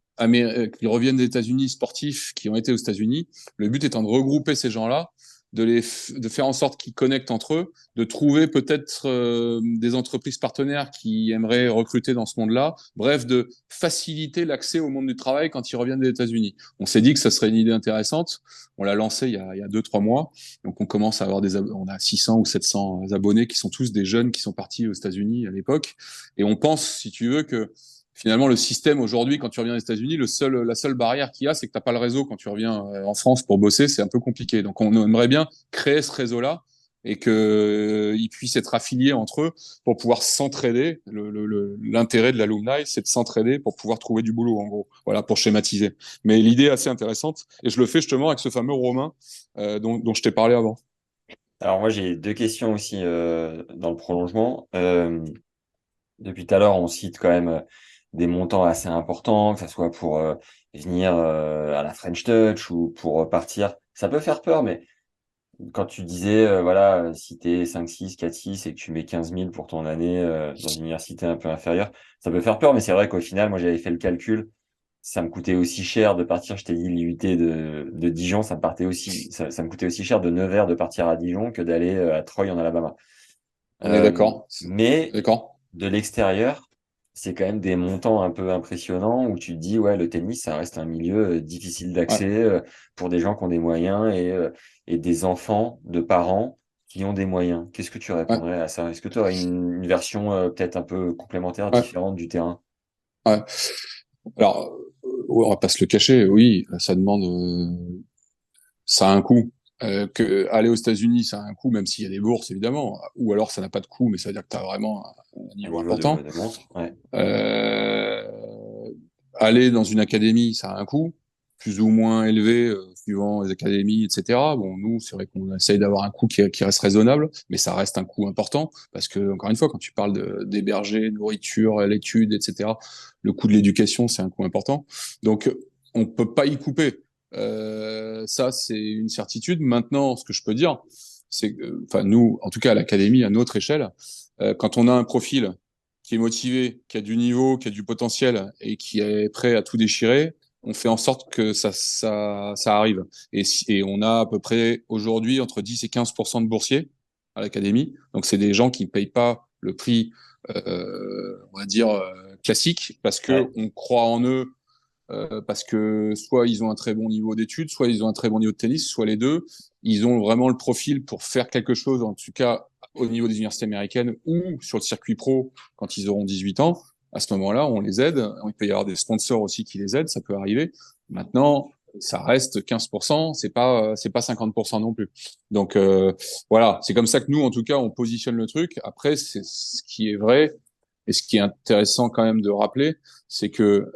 qui reviennent des États-Unis sportifs qui ont été aux États-Unis. Le but étant de regrouper ces gens-là, de faire en sorte qu'ils connectent entre eux, de trouver peut-être des entreprises partenaires qui aimeraient recruter dans ce monde-là. Bref, de faciliter l'accès au monde du travail quand ils reviennent des États-Unis. On s'est dit que ça serait une idée intéressante. On l'a lancé il y a 2-3 mois. Donc on commence à avoir on a 600 ou 700 abonnés qui sont tous des jeunes qui sont partis aux États-Unis à l'époque. Et on pense, si tu veux, que finalement, le système aujourd'hui, quand tu reviens aux États-Unis, la seule barrière qu'il y a, c'est que t'as pas le réseau quand tu reviens en France pour bosser. C'est un peu compliqué. Donc, on aimerait bien créer ce réseau-là et qu'ils puissent être affiliés entre eux pour pouvoir s'entraider. L'intérêt de l'alumni, c'est de s'entraider pour pouvoir trouver du boulot, en gros. Voilà, pour schématiser. Mais l'idée est assez intéressante et je le fais justement avec ce fameux Romain dont je t'ai parlé avant. Alors moi, j'ai deux questions aussi dans le prolongement. Depuis tout à l'heure, on cite quand même des montants assez importants, que ce soit pour venir à la French Touch ou pour partir. Ça peut faire peur, mais quand tu disais, voilà, si tu es 5-6, 4-6 et que tu mets 15 000 pour ton année dans une université un peu inférieure, ça peut faire peur, mais c'est vrai qu'au final, moi, j'avais fait le calcul. Ça me coûtait aussi cher de partir, je t'ai dit, l'IUT de Dijon, ça me coûtait aussi cher de Nevers de partir à Dijon que d'aller à Troy en Alabama. On est Euh, d'accord. mais D'accord. de l'extérieur, c'est quand même des montants un peu impressionnants où tu te dis, ouais, le tennis, ça reste un milieu difficile Ouais. d'accès pour des gens qui ont des moyens et des enfants de parents qui ont des moyens. Qu'est-ce que tu Ouais. répondrais à ça? Est-ce que tu aurais une version peut-être un peu complémentaire, Ouais. différente du terrain? Ouais. Alors, on va pas se le cacher, oui, ça a un coût. Que aller aux États-Unis, ça a un coût, même s'il y a des bourses, évidemment. Ou alors, ça n'a pas de coût, mais ça veut dire que tu as vraiment un Un niveau niveau important. de monstre, ouais. Euh, aller dans une académie, ça a un coût, plus ou moins élevé, suivant les académies, etc. Bon, nous, c'est vrai qu'on essaye d'avoir un coût qui reste raisonnable, mais ça reste un coût important, parce que, encore une fois, quand tu parles d'héberger, nourriture, l'étude, etc., le coût de l'éducation, c'est un coût important. Donc, on peut pas y couper. Ça, c'est une certitude. Maintenant, ce que je peux dire, c'est que, enfin, nous, en tout cas, à l'académie, à notre échelle, quand on a un profil qui est motivé, qui a du niveau, qui a du potentiel et qui est prêt à tout déchirer, on fait en sorte que ça arrive. Et on a à peu près aujourd'hui entre 10 et 15% de boursiers à l'académie. Donc, c'est des gens qui ne payent pas le prix, on va dire, classique, parce que Ouais. on croit en eux, parce que soit ils ont un très bon niveau d'études, soit ils ont un très bon niveau de tennis, soit les deux. Ils ont vraiment le profil pour faire quelque chose, en tout cas au niveau des universités américaines ou sur le circuit pro quand ils auront 18 ans. À ce moment-là, on les aide. Il peut y avoir des sponsors aussi qui les aident, ça peut arriver. Maintenant, ça reste 15%, c'est pas 50% non plus. Donc voilà, c'est comme ça que nous, en tout cas, on positionne le truc. Après, c'est ce qui est vrai et ce qui est intéressant quand même de rappeler, c'est que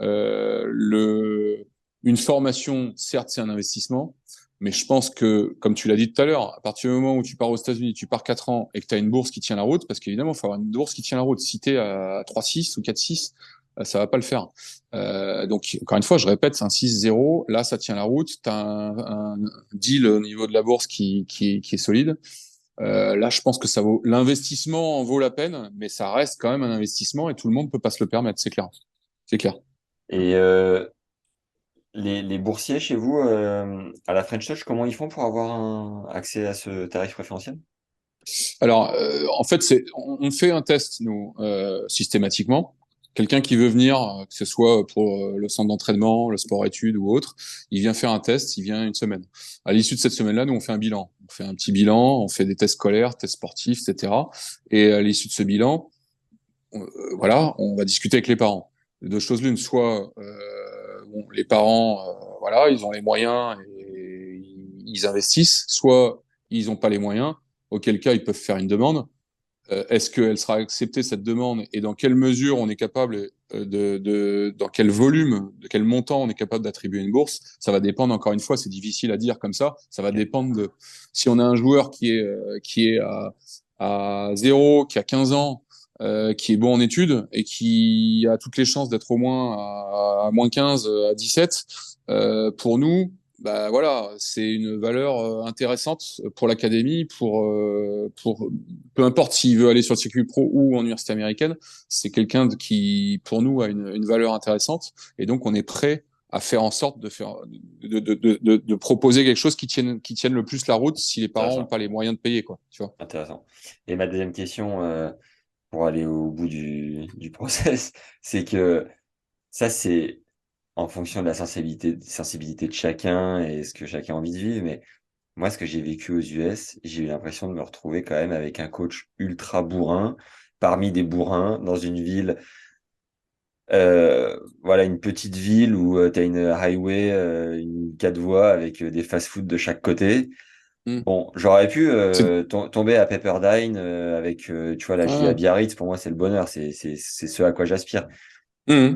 une formation, certes, c'est un investissement, mais je pense que, comme tu l'as dit tout à l'heure, à partir du moment où tu pars aux États-Unis, tu pars 4 ans et que tu as une bourse qui tient la route, parce qu'évidemment, il faut avoir une bourse qui tient la route. Si tu es à 3,6 ou 4,6, ça va pas le faire. Donc, encore une fois, je répète, c'est un 6,0. Là, ça tient la route. Tu as un deal au niveau de la bourse qui est solide. Là, je pense que ça vaut l'investissement en vaut la peine, mais ça reste quand même un investissement et tout le monde peut pas se le permettre, c'est clair. C'est clair. Et les boursiers chez vous, à la French Touch, comment ils font pour avoir accès à ce tarif préférentiel? Alors, en fait, on fait un test nous systématiquement. Quelqu'un qui veut venir, que ce soit pour le centre d'entraînement, le sport-études ou autre, il vient faire un test, il vient une semaine. À l'issue de cette semaine-là, nous on fait un bilan. On fait un petit bilan, on fait des tests scolaires, tests sportifs, etc. Et à l'issue de ce bilan, voilà, on va discuter avec les parents. De deux choses l'une, soit bon, les parents, voilà, ils ont les moyens et ils investissent, soit ils n'ont pas les moyens, auquel cas ils peuvent faire une demande. Est-ce qu'elle sera acceptée cette demande et dans quelle mesure on est capable dans quel volume, de quel montant on est capable d'attribuer une bourse? Ça va dépendre, encore une fois, c'est difficile à dire comme ça va Ok. dépendre de si on a un joueur qui est à 0, qui a 15 ans, qui est bon en études et qui a toutes les chances d'être au moins à moins 15, à 17, pour nous, bah voilà, c'est une valeur intéressante pour l'académie, pour peu importe s'il veut aller sur le circuit pro ou en université américaine, c'est quelqu'un qui, pour nous, a une valeur intéressante et donc on est prêt à faire en sorte de proposer quelque chose qui tienne le plus la route si les parents n'ont Intéressant. pas les moyens de payer, quoi, tu vois. Intéressant. Et ma deuxième question, pour aller au bout du process, c'est que ça, c'est en fonction de la sensibilité de chacun et ce que chacun a envie de vivre. Mais moi, ce que j'ai vécu aux US, j'ai eu l'impression de me retrouver quand même avec un coach ultra bourrin, parmi des bourrins, dans une ville, voilà, une petite ville où tu as une highway, une quatre voies avec des fast-food de chaque côté. Mm. Bon, j'aurais pu C'est, tomber à Pepperdine avec, tu vois, la GIA à ah, Biarritz. Pour moi, c'est le bonheur. C'est ce à quoi j'aspire. mm,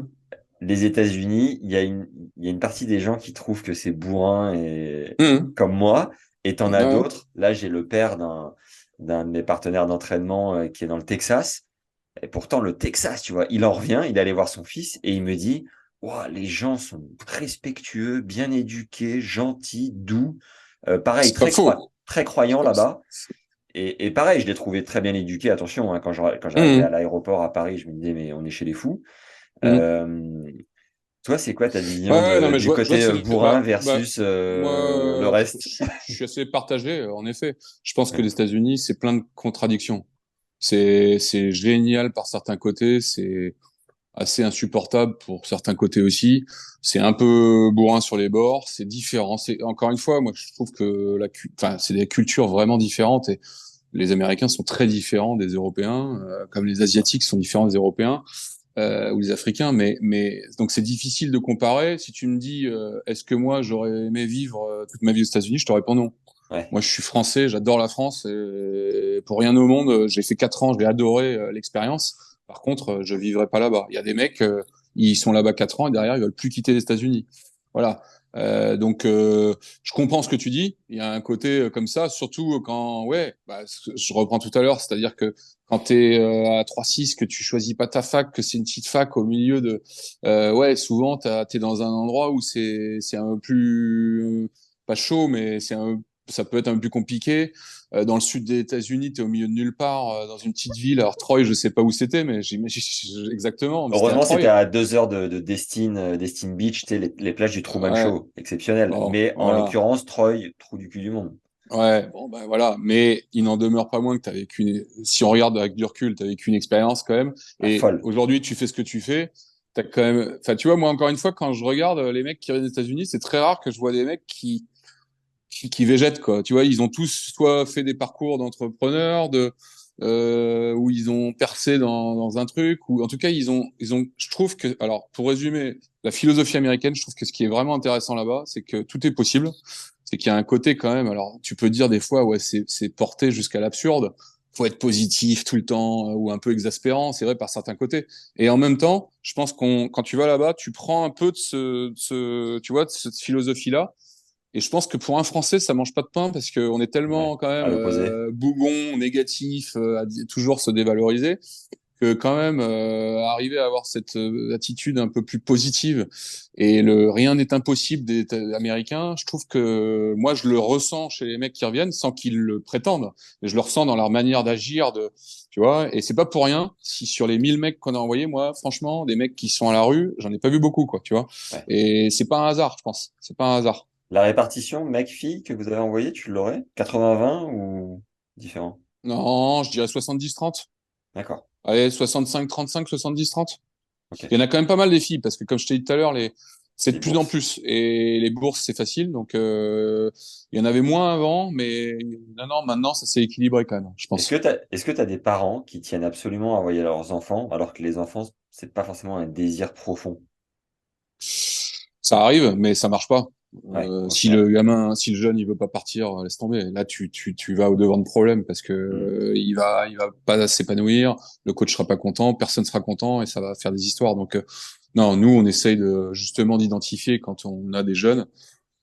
Les États-Unis, il y a une partie des gens qui trouvent que c'est bourrin et mm, comme moi, et t'en as ouais, d'autres. Là, j'ai le père d'un de mes partenaires d'entraînement qui est dans le Texas. Et pourtant, le Texas, tu vois, il en revient, il est allé voir son fils et il me dit, ouah, les gens sont respectueux, bien éduqués, gentils, doux. Pareil, c'est pas faux. très croyants là-bas. Et pareil, je l'ai trouvé très bien éduqué. Attention, hein, quand j'arrivais à Mm, l'aéroport à Paris, je me disais, mais on est chez les fous. mm. Euh, toi, c'est quoi ta vision Ouais, non, mais du je vois côté ce que tu bourrin versus moi, le reste? je suis assez partagé, en effet. Je pense que Ouais, les États-Unis, c'est plein de contradictions. C'est génial par certains côtés, c'est assez insupportable pour certains côtés aussi. C'est un peu bourrin sur les bords, c'est différent. C'est, encore une fois, moi, je trouve que enfin, c'est des cultures vraiment différentes et les Américains sont très différents des Européens, comme les Asiatiques sont différents des Européens. ou les Africains, mais donc c'est difficile de comparer. Si tu me dis, est-ce que moi j'aurais aimé vivre toute ma vie aux États-Unis, je te réponds non. Ouais. Moi, je suis français, j'adore la France, et pour rien au monde, j'ai fait 4 ans, j'ai adoré l'expérience. Par contre, je vivrai pas là-bas. Il y a des mecs, ils sont là-bas 4 ans et derrière, ils veulent plus quitter les États-Unis. Voilà. Donc, je comprends ce que tu dis. Il y a un côté comme ça, surtout quand, ouais, bah, je reprends tout à l'heure, c'est-à-dire que quand t'es à 3-6, que tu choisis pas ta fac, que c'est une petite fac au milieu de, ouais, souvent t'es dans un endroit où c'est un peu plus pas chaud, mais ça peut être un peu plus compliqué. Dans le sud des États-Unis, tu es au milieu de nulle part, dans une petite ville. Alors Troy, je sais pas où c'était, mais exactement, mais c'était à Heureusement, c'était Troy. à 2 heures de Destin Beach, tu sais, les plages du Truman Ouais, Show, exceptionnel. bon, Mais en voilà. l'occurrence, Troy, trou du cul du monde. Ouais, bon, ben voilà. Mais il n'en demeure pas moins que tu as vécu si on regarde avec du recul, tu as vécu une expérience quand même. Ah, Et folle. aujourd'hui, tu fais ce que tu fais. T'as quand même, enfin, tu vois, moi, encore une fois, quand je regarde les mecs qui reviennent des États-Unis, c'est très rare que je vois des mecs qui végètent, quoi. Tu vois, ils ont tous soit fait des parcours d'entrepreneurs, où ils ont percé dans un truc, ou en tout cas, je trouve que, alors, pour résumer, la philosophie américaine, je trouve que ce qui est vraiment intéressant là-bas, c'est que tout est possible. C'est qu'il y a un côté quand même, alors, tu peux dire des fois, ouais, c'est porté jusqu'à l'absurde. Faut être positif tout le temps, ou un peu exaspérant, c'est vrai, par certains côtés. Et en même temps, je pense quand tu vas là-bas, tu prends un peu tu vois, de cette philosophie-là, et je pense que pour un Français, ça mange pas de pain parce qu'on est Ouais. tellement quand À même l'opposé. bougon, négatif, toujours se dévaloriser, que quand même arriver à avoir cette attitude un peu plus positive et le rien n'est impossible des Américains, je trouve que moi je le ressens chez les mecs qui reviennent sans qu'ils le prétendent, mais je le ressens dans leur manière d'agir, tu vois, et c'est pas pour rien si sur les 1000 mecs qu'on a envoyés, moi franchement, des mecs qui sont à la rue, j'en ai pas vu beaucoup, quoi, tu vois, Ouais. et c'est pas un hasard, je pense, c'est pas un hasard. La répartition mec-fille que vous avez envoyée, tu l'aurais? 80-20 ou différent? Non, je dirais 70-30. D'accord. Allez, 65-35, 70-30. Ok. Il y en a quand même pas mal des filles, parce que comme je t'ai dit tout à l'heure, c'est de Les plus en bourses. plus. Et les bourses, c'est facile. Donc, il y en avait moins avant, mais non, non, maintenant, ça s'est équilibré quand même, je pense. Est-ce que t'as des parents qui tiennent absolument à envoyer leurs enfants, alors que les enfants, c'est pas forcément un désir profond? Ça arrive, mais ça marche pas. Ouais, au Si le final. gamin, si le jeune, il veut pas partir, laisse tomber. Là, tu vas au devant de problème parce que Hmm. il va pas s'épanouir. Le coach sera pas content, personne sera content et ça va faire des histoires. Donc, non, nous, on essaye de justement d'identifier quand on a des jeunes.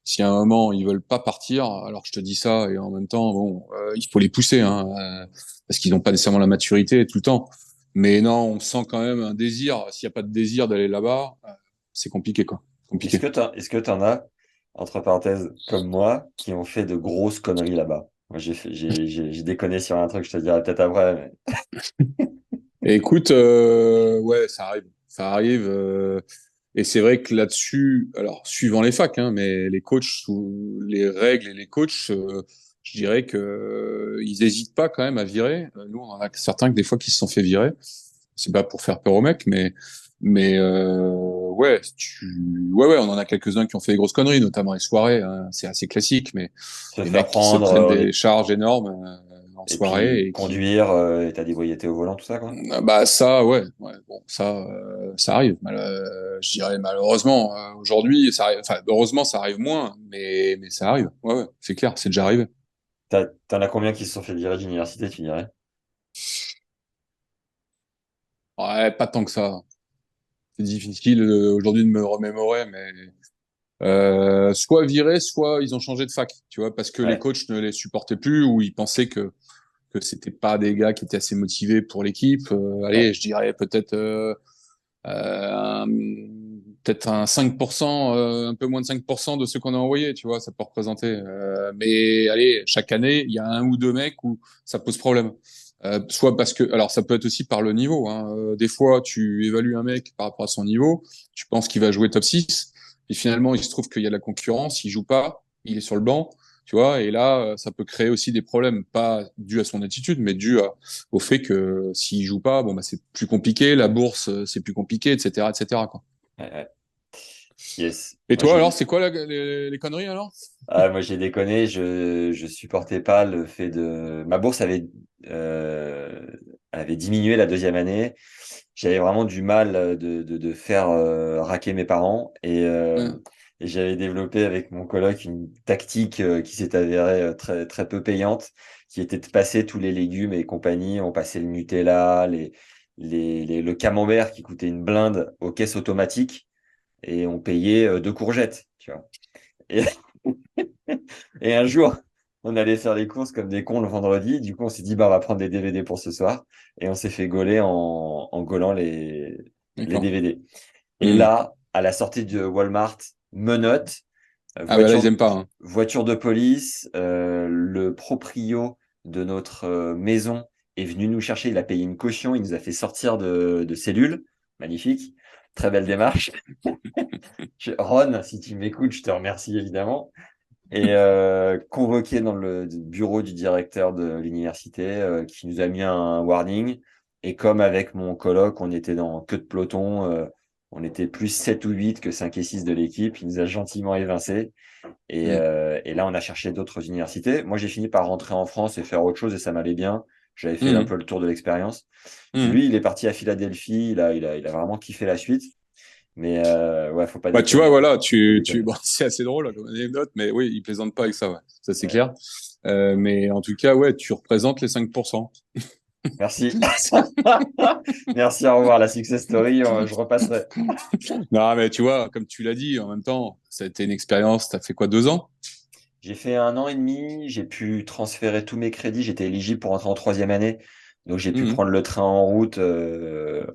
Si à un moment ils veulent pas partir, alors je te dis ça et en même temps, bon, il faut les pousser, hein, parce qu'ils n'ont pas nécessairement la maturité tout le temps. Mais non, on sent quand même un désir. S'il n'y a pas de désir d'aller là-bas, c'est compliqué, quoi. Compliqué. Est-ce que t'en as, entre parenthèses, comme moi, qui ont fait de grosses conneries là-bas? Moi, j'ai déconné sur un truc, je te dirai peut-être après, mais Et écoute, ouais, ça arrive. Ça arrive. Et c'est vrai que là-dessus, alors suivant les facs, hein, mais les coachs, sous les règles et les coachs, je dirais que ils hésitent pas quand même à virer. Nous, on en a certains que des fois qui se sont fait virer. C'est pas pour faire peur aux mecs, mais ouais, ouais, on en a quelques-uns qui ont fait des grosses conneries, notamment les soirées. Hein, c'est assez classique, mais se les faire mecs qui se prendre, prennent des charges énormes en et soirée puis et qui conduire, et t'as déboyauté au volant, tout ça, quoi. bah ça, ouais, ouais, bon, ça arrive. Je dirais malheureusement aujourd'hui, ça arrive. Enfin, heureusement, ça arrive moins, mais ça arrive. Ouais, ouais, c'est clair, c'est déjà arrivé. T'en as combien qui se sont fait virer d'université, tu dirais? Ouais, pas tant que ça. C'est difficile aujourd'hui de me remémorer, mais soit virés, soit ils ont changé de fac, tu vois, parce que les Ouais. coachs ne les supportaient plus ou ils pensaient que c'était pas des gars qui étaient assez motivés pour l'équipe. Ouais. Allez, je dirais peut-être. Euh, un- Peut-être un 5%, un peu moins de 5% de ceux qu'on a envoyés, tu vois, ça peut représenter. Mais allez, chaque année, il y a un ou deux mecs où ça pose problème. Soit parce que, alors ça peut être aussi par le niveau. Hein. Des fois, tu évalues un mec par rapport à son niveau, tu penses qu'il va jouer top 6, et finalement, il se trouve qu'il y a de la concurrence, il joue pas, il est sur le banc, tu vois, et là, ça peut créer aussi des problèmes, pas dû à son attitude, mais au fait que s'il joue pas, bon bah c'est plus compliqué, la bourse c'est plus compliqué, etc., etc. quoi. Ouais, ouais. Yes. Et Moi, toi, alors, j'ai c'est quoi les conneries, alors? moi, j'ai déconné. Je supportais pas le fait de. Ma bourse euh, avait diminué la deuxième année. J'avais vraiment du mal de faire raquer mes parents Hein, et j'avais développé avec mon coloc une tactique qui s'est avérée très, très peu payante, qui était de passer tous les légumes et compagnie. On passait le Nutella, le camembert qui coûtait une blinde aux caisses automatiques et on payait deux courgettes, tu vois. Et, et un jour, on allait faire les courses comme des cons le vendredi. Du coup, on s'est dit, bah, on va prendre des DVD pour ce soir. Et on s'est fait gauler en gaulant les d'accord. DVD. Et Hmm. là, à la sortie de Walmart, menottes, Ah, bah là, ils voiture, aiment pas, hein. voiture de police, le proprio de notre maison est venu nous chercher. Il a payé une caution. Il nous a fait sortir de cellule. Magnifique. Très belle démarche. Ron, si tu m'écoutes, je te remercie évidemment. Et convoqué dans le bureau du directeur de l'université qui nous a mis un warning. Et comme avec mon coloc, on était dans queue de peloton, on était plus 7 ou 8 que 5 et 6 de l'équipe, il nous a gentiment évincés. Hmm. Et là, on a cherché d'autres universités. Moi, j'ai fini par rentrer en France et faire autre chose et ça m'allait bien. J'avais fait un Hmm. peu le tour de l'expérience. Hmm. Lui, il est parti à Philadelphie, il a vraiment kiffé la suite. Mais ouais, faut pas Bah, tu vois, déconner. voilà, Faut pas bon, déconner. c'est assez drôle, là, comme anecdote, mais oui, ils plaisantent pas avec ça, ouais. Ça, c'est clair. Mais en tout cas, ouais, tu représentes les 5%. Merci. Merci, au revoir. La success story, je repasserai. Non, mais tu vois, comme tu l'as dit, en même temps, ça a été une expérience, t'as fait quoi, 2 ans? J'ai fait un an et demi, j'ai pu transférer tous mes crédits, j'étais éligible pour entrer en troisième année, donc j'ai pu Mhm. prendre le train en route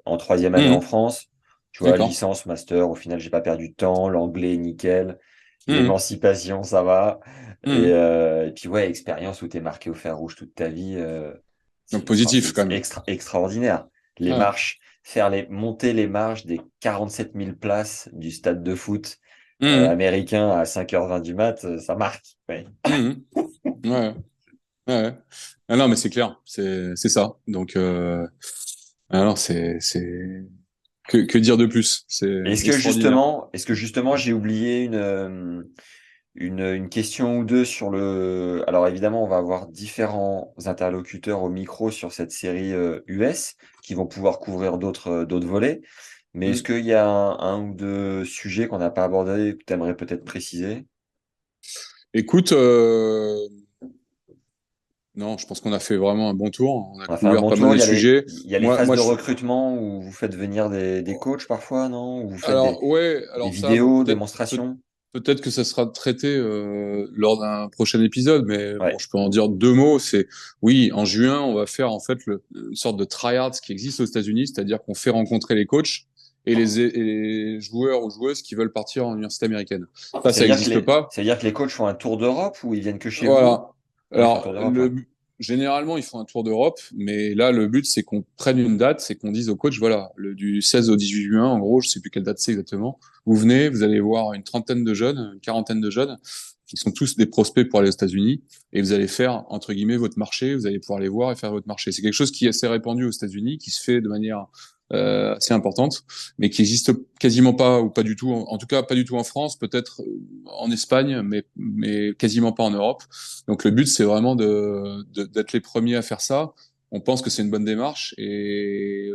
en troisième année en Mhm. France. Tu vois, D'accord. licence, master, au final, j'ai pas perdu de temps, l'anglais, nickel, Mhm. l'émancipation, ça va. Mhm. Et puis ouais, expérience où t'es marqué au fer rouge toute ta vie, Donc c'est positif, quand même. extraordinaire. Les Ouais. marches, monter les marches des 47 000 places du stade de foot Mhm. américain à 5h20 du mat, ça marque. Ouais. Mhm. Ouais. Ouais. Ah non, mais c'est clair, c'est ça. Donc, alors que dire de plus? C'est extraordinaire. Est-ce que justement j'ai oublié une question ou deux sur le. Alors évidemment, on va avoir différents interlocuteurs au micro sur cette série US qui vont pouvoir couvrir d'autres volets. Mais est-ce Mhm. qu'il y a un ou deux sujets qu'on n'a pas abordés que tu aimerais peut-être préciser? Écoute, non, je pense qu'on a fait vraiment un bon tour. On a On a fait un couvert bon pas mal tour. de sujets. Il y a les Moi, phases moi, de je, recrutement où vous faites venir des coachs parfois, non? Où vous faites alors ouais, des alors ça, vidéos, peut- démonstrations? peut-être que ça sera traité lors d'un prochain épisode, mais bon, Ouais. je peux en dire 2 mots. C'est oui, en juin, on va faire en fait une sorte de tryouts qui existe aux États-Unis, c'est-à-dire qu'on fait rencontrer les coachs et les joueurs ou joueuses qui veulent partir en université américaine. Ça n'existe pas. Ça veut dire que les coachs font un tour d'Europe ou ils viennent que chez vous? Voilà. Ouais, ils font un Alors, tour d'Europe, ouais. généralement, ils font un tour d'Europe, mais là, le but, c'est qu'on prenne une date, c'est qu'on dise au coach, voilà, du 16 au 18 juin, en gros, je sais plus quelle date c'est exactement. Vous venez, vous allez voir une trentaine de jeunes, une quarantaine de jeunes, qui sont tous des prospects pour aller aux États-Unis, et vous allez faire, entre guillemets, votre marché, vous allez pouvoir les voir et faire votre marché. C'est quelque chose qui est assez répandu aux États-Unis, qui se fait de manière assez importante, mais qui existe quasiment pas, ou pas du tout, en tout cas pas du tout en France, peut-être en Espagne, mais quasiment pas en Europe. Donc le but, c'est vraiment d'être les premiers à faire ça. On pense que c'est une bonne démarche et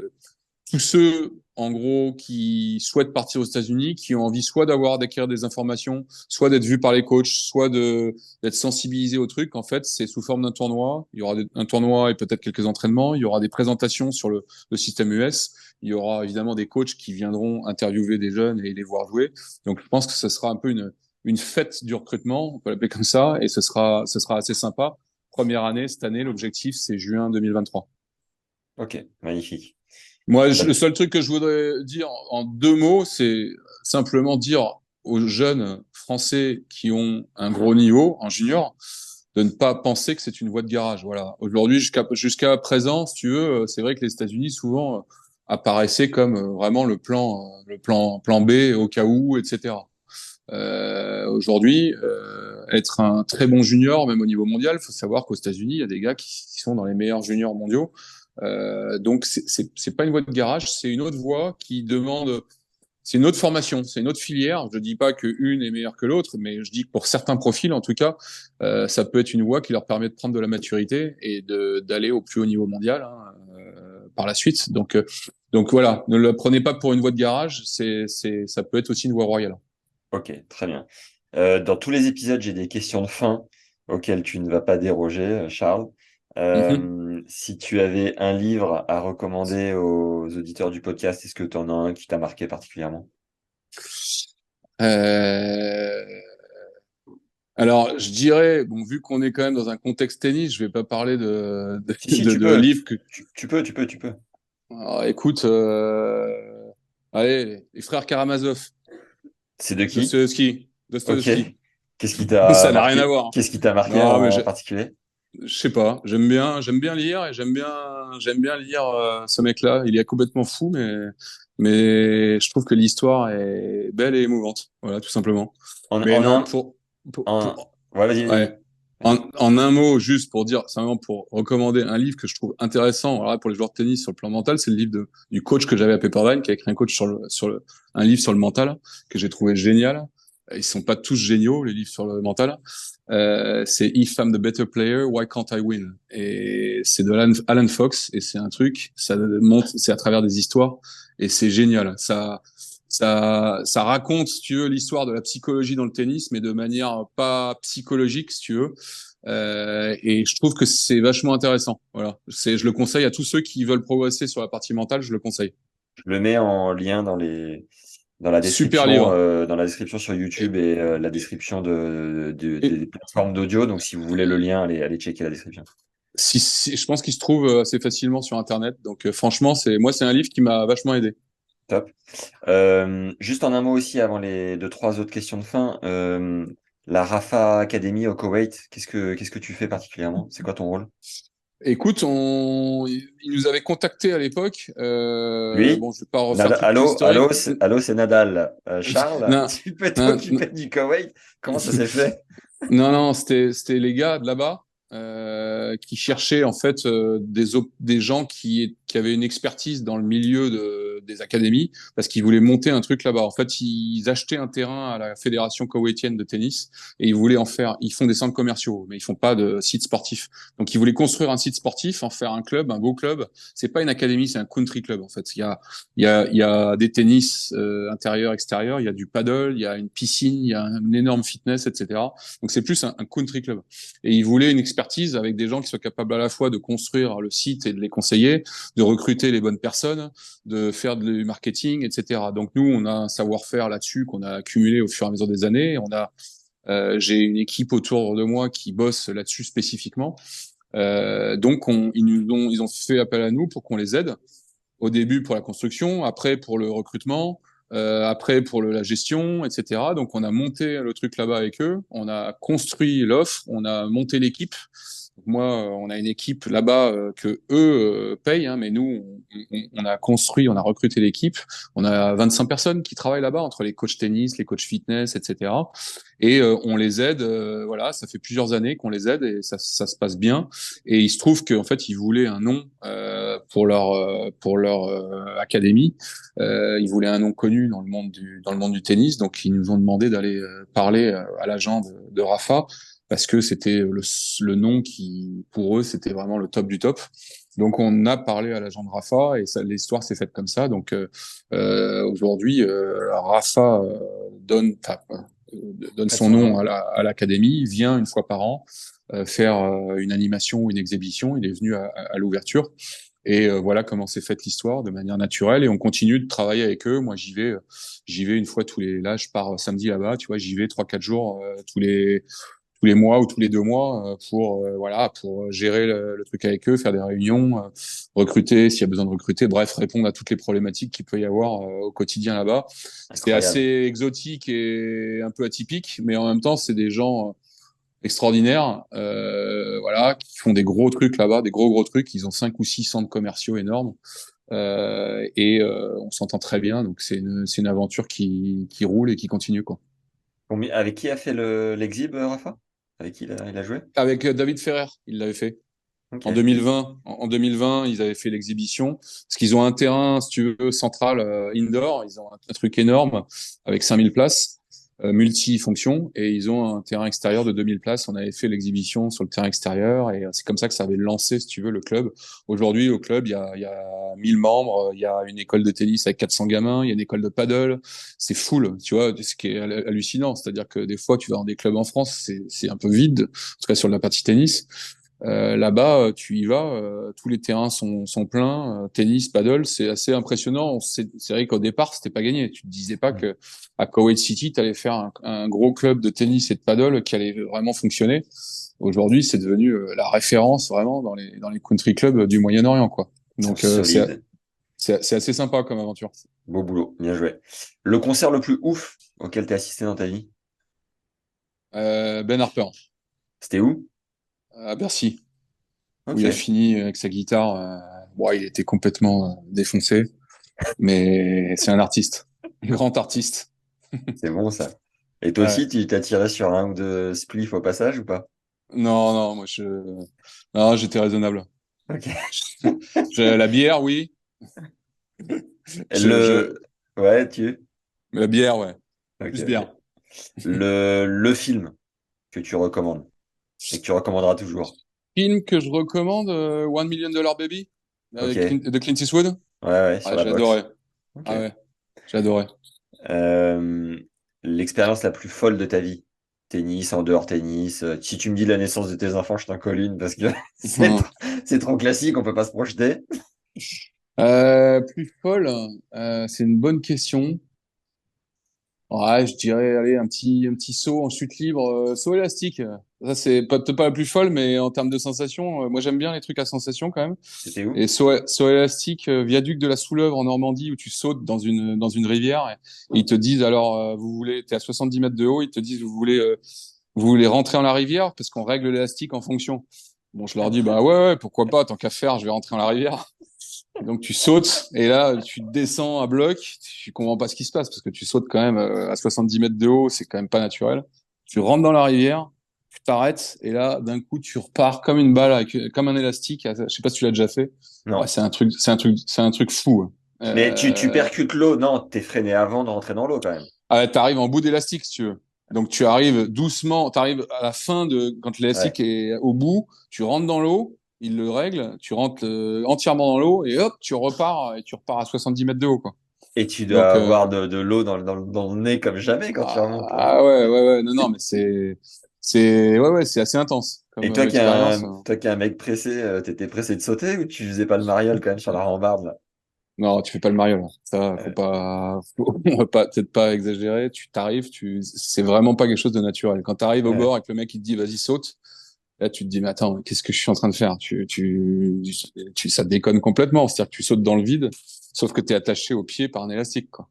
tous ceux, en gros, qui souhaitent partir aux États-Unis, qui ont envie soit d'acquérir des informations, soit d'être vus par les coachs, soit d'être sensibilisés au truc, en fait, c'est sous forme d'un tournoi. Il y aura un tournoi et peut-être quelques entraînements. Il y aura des présentations sur le système US. Il y aura évidemment des coachs qui viendront interviewer des jeunes et les voir jouer. Donc, je pense que ce sera un peu une fête du recrutement, on peut l'appeler comme ça, et ce sera assez sympa. Première année, cette année, l'objectif, c'est juin 2023. Ok, magnifique. Moi, Bah, le seul truc que je voudrais dire en 2 mots, c'est simplement dire aux jeunes Français qui ont un gros niveau en junior de ne pas penser que c'est une voie de garage. Voilà. Aujourd'hui, jusqu'à présent, si tu veux, c'est vrai que les États-Unis souvent apparaissaient comme vraiment plan B au cas où, etc. Aujourd'hui, être un très bon junior, même au niveau mondial, il faut savoir qu'aux États-Unis, il y a des gars qui sont dans les meilleurs juniors mondiaux. Donc c'est pas une voie de garage, c'est une autre voie qui demande c'est une autre formation, c'est une autre filière. Je dis pas qu'une est meilleure que l'autre, mais je dis que pour certains profils, en tout cas, ça peut être une voie qui leur permet de prendre de la maturité et d'aller au plus haut niveau mondial, hein, par la suite. Donc voilà, ne le prenez pas pour une voie de garage. Ça peut être aussi une voie royale. Ok, très bien. Dans tous les épisodes, j'ai des questions de fin auxquelles tu ne vas pas déroger, Charles. Mhm. Si tu avais un livre à recommander aux auditeurs du podcast, est-ce que tu en as un qui t'a marqué particulièrement? Euh, Alors, je dirais, bon, vu qu'on est quand même dans un contexte tennis, je vais pas parler Si, si, tu de peux. livres que. Tu peux. Alors, écoute, allez, les frères Karamazov, C'est de qui? Dostoevsky, Ok. Dostoevsky. Qu'est-ce qui t'a Ça n'a rien à marqué? voir. Qu'est-ce qui t'a marqué Non, mais en particulier? je sais pas. J'aime bien lire et j'aime bien lire ce mec-là. Il est complètement fou, mais je trouve que l'histoire est belle et émouvante. Voilà, tout simplement. En, Mais en non, un, en... Ouais, vas-y, vas-y. ouais. En un mot, juste pour dire, simplement pour recommander un livre que je trouve intéressant, alors là, pour les joueurs de tennis sur le plan mental, c'est le livre du coach que j'avais à Pepperdine, qui a écrit un coach un livre sur le mental, que j'ai trouvé génial. Ils sont pas tous géniaux, les livres sur le mental. C'est If I'm the better player, why can't I win? Et c'est de Alan Fox, et c'est un truc, ça monte, c'est à travers des histoires, et c'est génial. Ça raconte, si tu veux, l'histoire de la psychologie dans le tennis, mais de manière pas psychologique, si tu veux. Et je trouve que c'est vachement intéressant. Voilà, je le conseille à tous ceux qui veulent progresser sur la partie mentale, je le conseille. Je le mets en lien Super livre. dans la description sur YouTube Et, et la description et des plateformes d'audio. Donc, si vous voulez le lien, allez checker la description. je pense qu'il se trouve assez facilement sur Internet. Donc franchement, c'est un livre qui m'a vachement aidé. Top. Juste en un mot aussi, avant les deux, trois autres questions de fin, la Rafa Academy au Koweït, qu'est-ce que tu fais particulièrement? C'est quoi ton rôle? Écoute, il nous avait contacté à l'époque. Oui? Bon, je vais pas refaire toute Allô, l'historique. allô, c'est Nadal. Charles, Non, tu peux non, t'occuper du Koweït? Comment ça s'est fait? non, c'était les gars de là-bas qui cherchaient en fait des gens qui avaient une expertise dans le milieu des académies parce qu'ils voulaient monter un truc là-bas. En fait, ils achetaient un terrain à la fédération koweïtienne de tennis et ils voulaient en faire. Ils font des centres commerciaux, mais ils font pas de sites sportifs. Donc, ils voulaient construire un site sportif, en faire un club, un beau club. C'est pas une académie, c'est un country club en fait. Il y a des tennis intérieurs, extérieurs. Il y a du paddle, il y a une piscine, il y a un énorme fitness, etc. Donc c'est plus un country club. Et ils voulaient une expertise avec des gens qui soient capables à la fois de construire le site et de les conseiller, de recruter les bonnes personnes, de faire du marketing, etc. Donc nous, on a un savoir-faire là-dessus qu'on a accumulé au fur et à mesure des années. J'ai une équipe autour de moi qui bosse là-dessus spécifiquement. Donc ils ont fait appel à nous pour qu'on les aide au début pour la construction, après pour le recrutement, après pour la gestion, etc. Donc on a monté le truc là-bas avec eux, on a construit l'offre, on a monté l'équipe. Moi, on a une équipe là-bas que eux payent, hein, mais nous, on a construit, on a recruté l'équipe. On a 25 personnes qui travaillent là-bas entre les coachs tennis, les coachs fitness, etc. Et on les aide. Voilà, ça fait plusieurs années qu'on les aide et ça se passe bien. Et il se trouve qu'en fait, ils voulaient un nom pour leur académie. Ils voulaient un nom connu dans le monde du tennis. Donc, ils nous ont demandé d'aller parler à l'agent de Rafa parce que c'était le nom qui, pour eux, c'était vraiment le top du top. Donc, on a parlé à l'agent de Rafa et l'histoire s'est faite comme ça. Donc, aujourd'hui, Rafa donne Prête son son nom nom. à l'académie, vient une fois par an faire une animation ou une exhibition. Il est venu à l'ouverture. Et voilà comment s'est faite l'histoire de manière naturelle. Et on continue de travailler avec eux. Moi, j'y vais une fois tous les. Là, je pars samedi là-bas. Tu vois, j'y vais 3, 4 jours tous les mois ou tous les 2 mois pour voilà pour gérer le truc avec eux, faire des réunions, recruter s'il y a besoin de recruter. Bref, répondre à toutes les problématiques qu'il peut y avoir au quotidien là-bas. C'est Incroyable. assez exotique et un peu atypique, mais en même temps, c'est des gens extraordinaires, voilà, qui font des gros trucs là-bas, des gros trucs. Ils ont 5 ou 6 centres commerciaux énormes on s'entend très bien. Donc c'est une aventure qui roule et qui continue quoi. Avec qui a fait l'exhib, Rafa? Avec qui il a joué? Avec David Ferrer, il l'avait fait. Ok. En 2020, en 2020, ils avaient fait l'exhibition parce qu'ils ont un terrain, si tu veux, central indoor. Ils ont un truc énorme avec 5000 places, multifonction, et ils ont un terrain extérieur de 2000 places. On avait fait l'exhibition sur le terrain extérieur et c'est comme ça que ça avait lancé, si tu veux, le club. Aujourd'hui, au club, il y a 1000 membres, il y a une école de tennis avec 400 gamins, il y a une école de paddle. C'est full, tu vois, ce qui est hallucinant. C'est-à-dire que des fois, tu vas dans des clubs en France, c'est un peu vide, en tout cas sur la partie tennis. Là-bas, tu y vas, tous les terrains sont pleins. Tennis, paddle, c'est assez impressionnant. C'est vrai qu'au départ, c'était pas gagné. Tu te disais pas Mm. que à Kuwait City, tu allais faire un gros club de tennis et de paddle qui allait vraiment fonctionner. Aujourd'hui, c'est devenu la référence vraiment dans les country clubs du Moyen-Orient, quoi. Donc Solide. c'est assez sympa comme aventure. Beau boulot. Bien joué. Le concert le plus ouf auquel tu as assisté dans ta vie? Ben Harper C'était où? à Bercy, où il a Ok. fini avec sa guitare. Bon, il était complètement défoncé, mais c'est un artiste, un grand artiste. C'est bon, ça. Et toi Ouais. aussi, tu t'as tiré sur un ou deux spliffs au passage ou pas? Non, non, non, j'étais raisonnable. Ok. La bière, oui. Je, Le, ouais, la bière, ouais. ok, Plus ok. bière. Le film que tu recommandes et que tu recommanderas toujours. Film que je recommande, One Million Dollar Baby, Ok. De Clint Eastwood. Ouais, ouais, sur Ouais, la j'ai boxe. adoré. Ok. Ah ouais, j'ai adoré. Euh, L'expérience la plus folle de ta vie. Tennis, en dehors tennis. Si tu me dis la naissance de tes enfants, je t'en colle une parce que c'est trop classique, on peut pas se projeter. Plus folle, c'est une bonne question. Ouais, je dirais, allez, un petit saut en chute libre, saut élastique. Ça, c'est peut-être pas la plus folle, mais en termes de sensation, moi j'aime bien les trucs à sensation quand même. C'était où? Et saut élastique, viaduc de la Soulèvre en Normandie, où tu sautes dans une rivière. Et ils te disent, alors, t'es à 70 mètres de haut, ils te disent, vous voulez rentrer dans la rivière parce qu'on règle l'élastique en fonction. Bon, je leur dis, bah ouais, ouais, pourquoi pas, tant qu'à faire, je vais rentrer dans la rivière. Et donc tu sautes et là tu descends à bloc, tu comprends pas ce qui se passe parce que tu sautes quand même à 70 mètres de haut, c'est quand même pas naturel. Tu rentres dans la rivière, tu t'arrêtes et là d'un coup tu repars comme une balle, comme un élastique. Je sais pas si tu l'as déjà fait. Ouais, Non. c'est un truc fou, hein. Mais tu percutes l'eau. Non, t'es freiné avant de rentrer dans l'eau quand même. T'arrives en bout d'élastique si tu veux. Donc tu arrives doucement, tu arrives à la fin de quand l'élastique Ouais. est au bout, tu rentres dans l'eau, il le règle, tu rentres entièrement dans l'eau et hop, tu repars à 70 mètres de haut, quoi. Et tu dois Donc avoir de l'eau dans le nez comme jamais quand tu remontes là. ouais, ouais, ouais, non, non, mais ouais, ouais, c'est assez intense Et comme toi qui es expérience. toi qui es un mec pressé, t'étais pressé de sauter ou tu faisais pas le mariole quand même sur la rambarde là? Non, tu fais pas le Mario là. Ça, faut Ouais. pas, on va pas peut-être pas exagérer. Tu t'arrives, c'est vraiment pas quelque chose de naturel. Quand tu arrives au Ouais. bord et que le mec il te dit vas-y saute. Là, tu te dis, mais attends, qu'est-ce que je suis en train de faire? Ça déconne complètement. C'est-à-dire que tu sautes dans le vide, sauf que tu es attaché au pied par un élastique, quoi.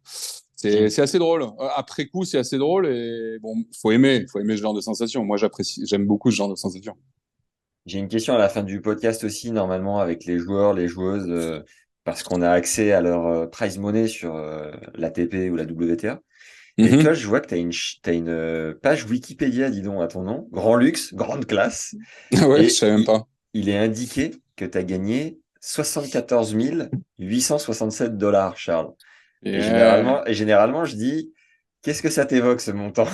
J'ai C'est, une, c'est assez drôle. Après coup, c'est assez drôle et bon, faut aimer ce genre de sensation. Moi, j'aime beaucoup ce genre de sensation. j'ai une question à la fin du podcast aussi, normalement, avec les joueurs, les joueuses, parce qu'on a accès à leur prize money sur l'ATP ou la WTA. Et toi, Mhm. je vois que t'as une page Wikipédia, dis donc, à ton nom. Grand luxe, grande classe. Ouais, je Et savais même pas. il est indiqué que tu as gagné 74 867 dollars, Charles. Yeah. Et généralement, je dis, qu'est-ce que ça t'évoque, ce montant?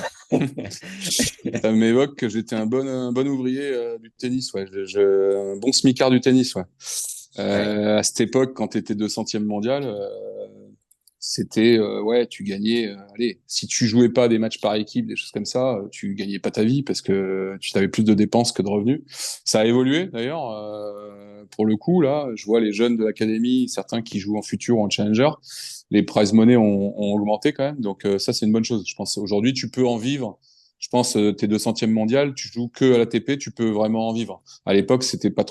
Ça m'évoque que j'étais un bon ouvrier du tennis, ouais. Un bon smicard du tennis, ouais. Ouais. À cette époque, quand tu étais 200e mondial, c'était ouais, tu gagnais. Allez, si tu jouais pas des matchs par équipe, des choses comme ça, tu gagnais pas ta vie parce que tu avais plus de dépenses que de revenus. Ça a évolué d'ailleurs. Pour le coup, là, je vois les jeunes de l'académie, certains qui jouent en futur ou en challenger, les prize money ont augmenté quand même. Donc ça, c'est une bonne chose. Je pense aujourd'hui, tu peux en vivre. Je pense t'es 200e mondial, tu joues que à l'ATP, tu peux vraiment en vivre. À l'époque, c'était pas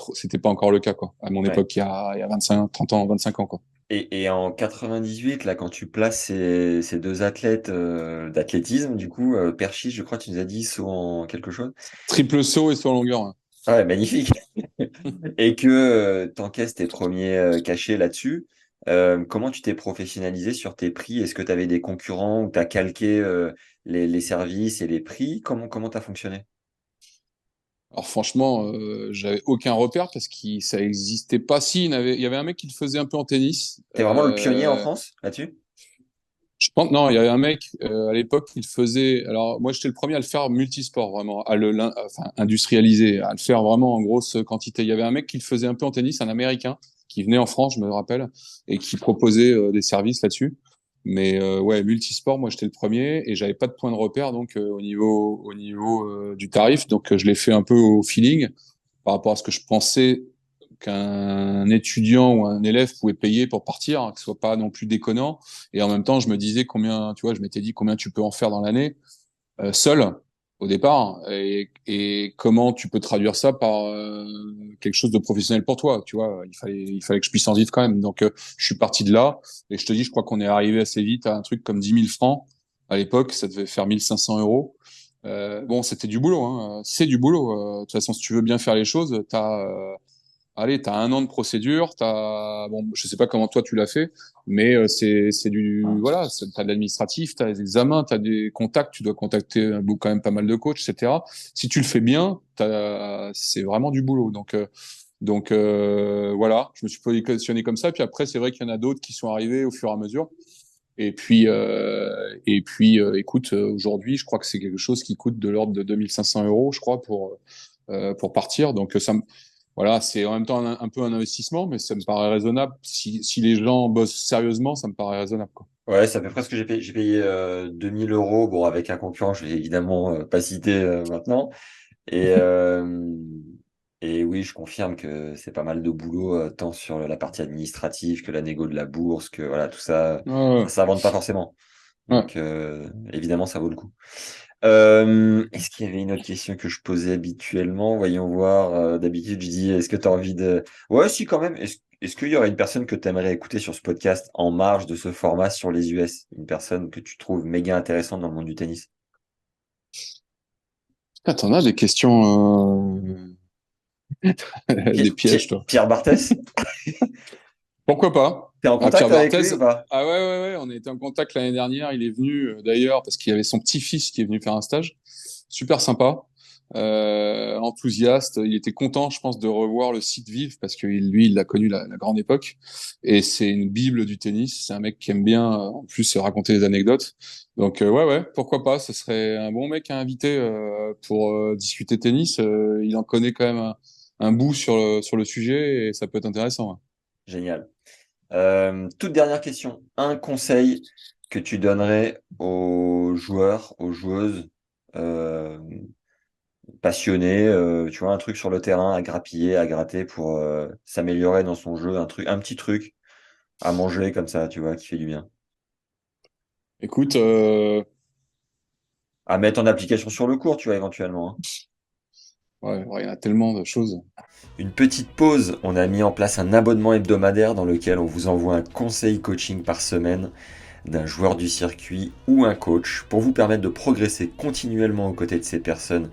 encore le cas, quoi. À mon Ouais. époque, il y a 25, 30 ans, 25 ans, quoi. Et en 98, là, quand tu places ces deux athlètes d'athlétisme, du coup, Perchis, je crois que tu nous as dit, saut en quelque chose. Triple saut et saut en longueur, hein. Ah ouais, magnifique. Et que tu encaisses tes premiers cachets là-dessus. Comment tu t'es professionnalisé sur tes prix? Est-ce que tu avais des concurrents ou tu as calqué les services et les prix? Comment tu as fonctionné? Alors franchement, j'avais aucun repère parce que ça existait pas. Si, il y avait un mec qui le faisait un peu en tennis. T'es vraiment le pionnier en France là-dessus? Je pense, non, il y avait un mec à l'époque qui le faisait. Alors moi, j'étais le premier à le faire multisport vraiment, enfin industrialisé, à le faire vraiment en grosse quantité. Il y avait un mec qui le faisait un peu en tennis, un Américain qui venait en France, je me rappelle, et qui proposait des services là-dessus. Mais ouais, multisport, moi j'étais le premier et j'avais pas de point de repère donc au niveau du tarif, donc je l'ai fait un peu au feeling par rapport à ce que je pensais qu'un étudiant ou un élève pouvait payer pour partir, hein, que ce soit pas non plus déconnant. Et en même temps, je me disais combien, tu vois, je m'étais dit combien tu peux en faire dans l'année seul au départ et comment tu peux traduire ça par quelque chose de professionnel pour toi, tu vois. Il fallait que je puisse en vivre quand même. Donc, je suis parti de là et je te dis, je crois qu'on est arrivé assez vite à un truc comme 10 000 francs. À l'époque, ça devait faire 1 500 euros. Bon, c'était du boulot, hein. C'est du boulot. De toute façon, si tu veux bien faire les choses, t'as 1 an de procédure, bon, je sais pas comment toi tu l'as fait, mais voilà, t'as de l'administratif, t'as des examens, t'as des contacts, tu dois contacter quand même pas mal de coachs, etc. Si tu le fais bien, c'est vraiment du boulot. Donc voilà, je me suis positionné comme ça. Puis après, c'est vrai qu'il y en a d'autres qui sont arrivés au fur et à mesure. Et puis, écoute, aujourd'hui, je crois que c'est quelque chose qui coûte de l'ordre de 2 500 euros, je crois, pour partir. Donc, voilà, c'est en même temps un peu un investissement, mais ça me paraît raisonnable. Si les gens bossent sérieusement, ça me paraît raisonnable, quoi. Ouais, c'est à peu près ce que j'ai payé. J'ai payé 2000 euros, bon, avec un concurrent, je vais évidemment pas citer maintenant. Et, euh, et oui, je confirme que c'est pas mal de boulot, tant sur la partie administrative que la négo de la bourse, que voilà, tout ça, ça Ouais, s'invente pas forcément. ouais. Donc, évidemment, ça vaut le coup. Est-ce qu'il y avait une autre question que je posais habituellement? Voyons voir. D'habitude, je dis, est-ce que tu as envie de... Ouais, si, quand même. Est-ce qu'il y aurait une personne que tu aimerais écouter sur ce podcast en marge de ce format sur les US? Une personne que tu trouves méga intéressante dans le monde du tennis? Ah, t'en as des questions, des pièges, toi. Pierre Barthès? Pourquoi pas? T'es en Ah, Pierre contact avec lui Barthez. ou pas? Ah ouais, ouais, ouais, on a été en contact l'année dernière. Il est venu d'ailleurs parce qu'il y avait son petit-fils qui est venu faire un stage. Super sympa, enthousiaste. Il était content, je pense, de revoir le site Vive parce que lui, il l'a connu la grande époque. Et c'est une bible du tennis. C'est un mec qui aime bien, en plus, se raconter des anecdotes. Donc ouais, ouais, pourquoi pas? Ce serait un bon mec à inviter pour discuter tennis. Il en connaît quand même un bout sur le sujet et ça peut être intéressant, ouais. Génial. Toute dernière question. Un conseil que tu donnerais aux joueurs, aux joueuses euh, passionnés, tu vois, un truc sur le terrain à grappiller, à gratter pour s'améliorer dans son jeu, un petit truc à manger comme ça, tu vois, qui fait du bien. Écoute, À mettre en application sur le court, tu vois, éventuellement, hein. ouais, ouais, il y en a tellement de choses. Une petite pause, on a mis en place un abonnement hebdomadaire dans lequel on vous envoie un conseil coaching par semaine d'un joueur du circuit ou un coach pour vous permettre de progresser continuellement aux côtés de ces personnes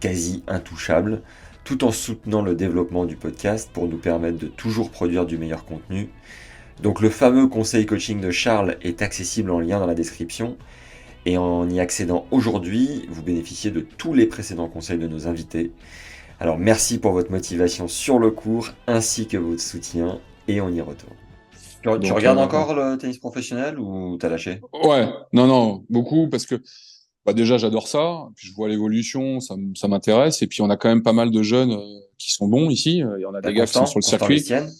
quasi intouchables, tout en soutenant le développement du podcast pour nous permettre de toujours produire du meilleur contenu. Donc le fameux conseil coaching de Charles est accessible en lien dans la description et en y accédant aujourd'hui, vous bénéficiez de tous les précédents conseils de nos invités. Alors merci pour votre motivation sur le cours ainsi que votre soutien et on y retourne. Tu Donc, regardes encore le tennis professionnel ou t'as lâché? ouais, non, non, beaucoup, parce que bah, déjà, j'adore ça, puis je vois l'évolution, ça m'intéresse, et puis on a quand même pas mal de jeunes qui sont bons ici, il y en a T'as des gars qui sont sur le Constant circuit. Lestienne?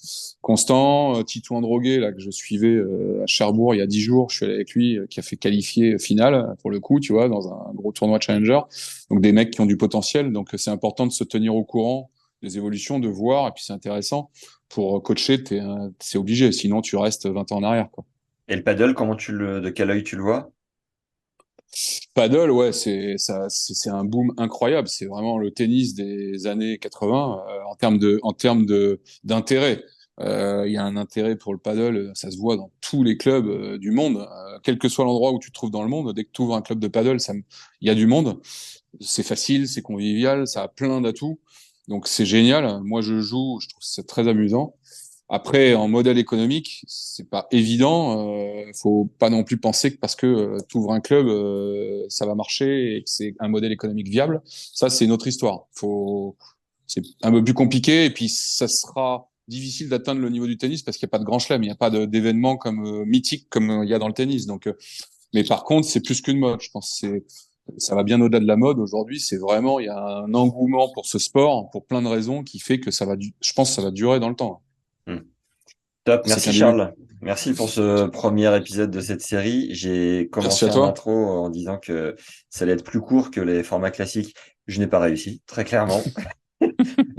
Constant, Titouan Droguet, là, que je suivais à Cherbourg il y a 10 jours, je suis allé avec lui, qui a fait qualifier finale, pour le coup, tu vois, dans un gros tournoi Challenger. Donc des mecs qui ont du potentiel, donc c'est important de se tenir au courant des évolutions, de voir, et puis c'est intéressant. Pour coacher, c'est obligé, sinon tu restes 20 ans en arrière, quoi. Et le paddle, de quel œil tu le vois? Paddle, ouais, c'est un boom incroyable. C'est vraiment le tennis des années 80 en termes d'intérêt. Il y a un intérêt pour le paddle, ça se voit dans tous les clubs du monde, quel que soit l'endroit où tu te trouves dans le monde. Dès que tu ouvres un club de paddle, il y a du monde. C'est facile, c'est convivial, ça a plein d'atouts. Donc c'est génial. Moi, je joue, je trouve ça très amusant. Après, en modèle économique, c'est pas évident. Faut pas non plus penser que parce que tu ouvres un club, ça va marcher et que c'est un modèle économique viable. Ça, c'est une autre histoire. C'est un peu plus compliqué et puis ça sera difficile d'atteindre le niveau du tennis parce qu'il n'y a pas de grand chelem, il n'y a pas d'événements comme mythique comme il y a dans le tennis. Donc, mais par contre, c'est plus qu'une mode. Je pense que ça va bien au-delà de la mode. Aujourd'hui, c'est vraiment, il y a un engouement pour ce sport pour plein de raisons qui fait que je pense que ça va durer dans le temps. Hmm. Top, C'est merci qu'un début. Charles. Merci pour ce premier épisode de cette série. J'ai Merci commencé à en toi. intro en disant que ça allait être plus court que les formats classiques. Je n'ai pas réussi, très clairement.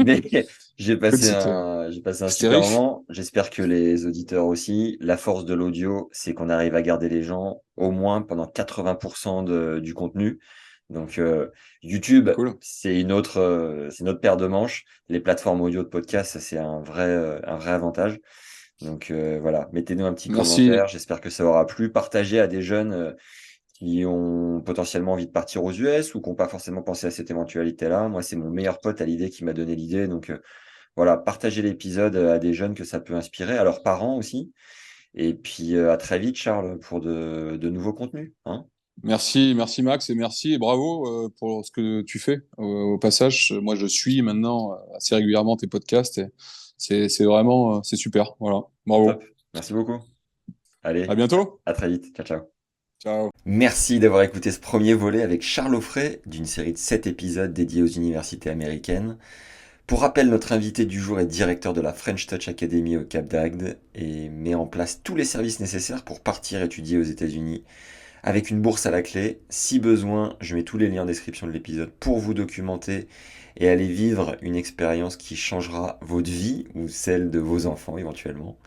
Mais Écoute, c'était j'ai passé un c'était super riche. moment. J'espère que les auditeurs aussi. La force de l'audio, c'est qu'on arrive à garder les gens au moins pendant 80% du contenu. Donc, YouTube, C'est cool. c'est une autre paire de manches. Les plateformes audio de podcast, ça, c'est un vrai avantage. Donc, voilà, mettez-nous un petit commentaire. Merci. J'espère que ça aura plu. Partagez à des jeunes, qui ont potentiellement envie de partir aux US ou qui n'ont pas forcément pensé à cette éventualité-là. Moi, c'est mon meilleur pote à l'idée qui m'a donné l'idée. Donc, voilà, partagez l'épisode à des jeunes que ça peut inspirer, à leurs parents aussi. Et puis, à très vite, Charles, pour de nouveaux contenus, hein. Merci Max et merci et bravo pour ce que tu fais. Au passage, moi je suis maintenant assez régulièrement tes podcasts et c'est vraiment c'est super. Voilà, Top. bravo. Merci beaucoup. À Allez, bientôt. à très vite. Ciao, ciao. Ciao. Merci d'avoir écouté ce premier volet avec Charles Offray d'une série de 7 épisodes dédiés aux universités américaines. Pour rappel, notre invité du jour est directeur de la French Touch Academy au Cap d'Agde et met en place tous les services nécessaires pour partir étudier aux États-Unis avec une bourse à la clé. Si besoin, je mets tous les liens en description de l'épisode pour vous documenter et aller vivre une expérience qui changera votre vie ou celle de vos enfants éventuellement.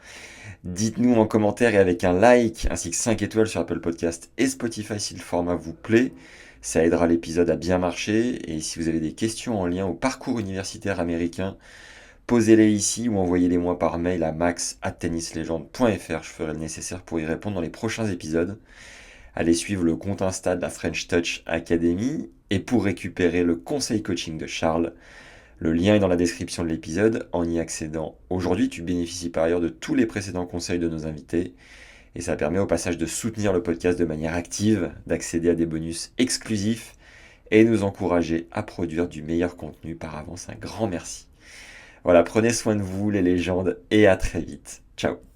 Dites-nous en commentaire et avec un like ainsi que 5 étoiles sur Apple Podcast et Spotify si le format vous plaît. Ça aidera l'épisode à bien marcher et si vous avez des questions en lien au parcours universitaire américain, posez-les ici ou envoyez-les moi par mail à max@tennislegende.fr. Je ferai le nécessaire pour y répondre dans les prochains épisodes. Allez suivre le compte Insta de la French Touch Academy et pour récupérer le conseil coaching de Charles, le lien est dans la description de l'épisode. En y accédant aujourd'hui, tu bénéficies par ailleurs de tous les précédents conseils de nos invités et ça permet au passage de soutenir le podcast de manière active, d'accéder à des bonus exclusifs et nous encourager à produire du meilleur contenu. Par avance, un grand merci. Voilà, prenez soin de vous les légendes et à très vite. Ciao.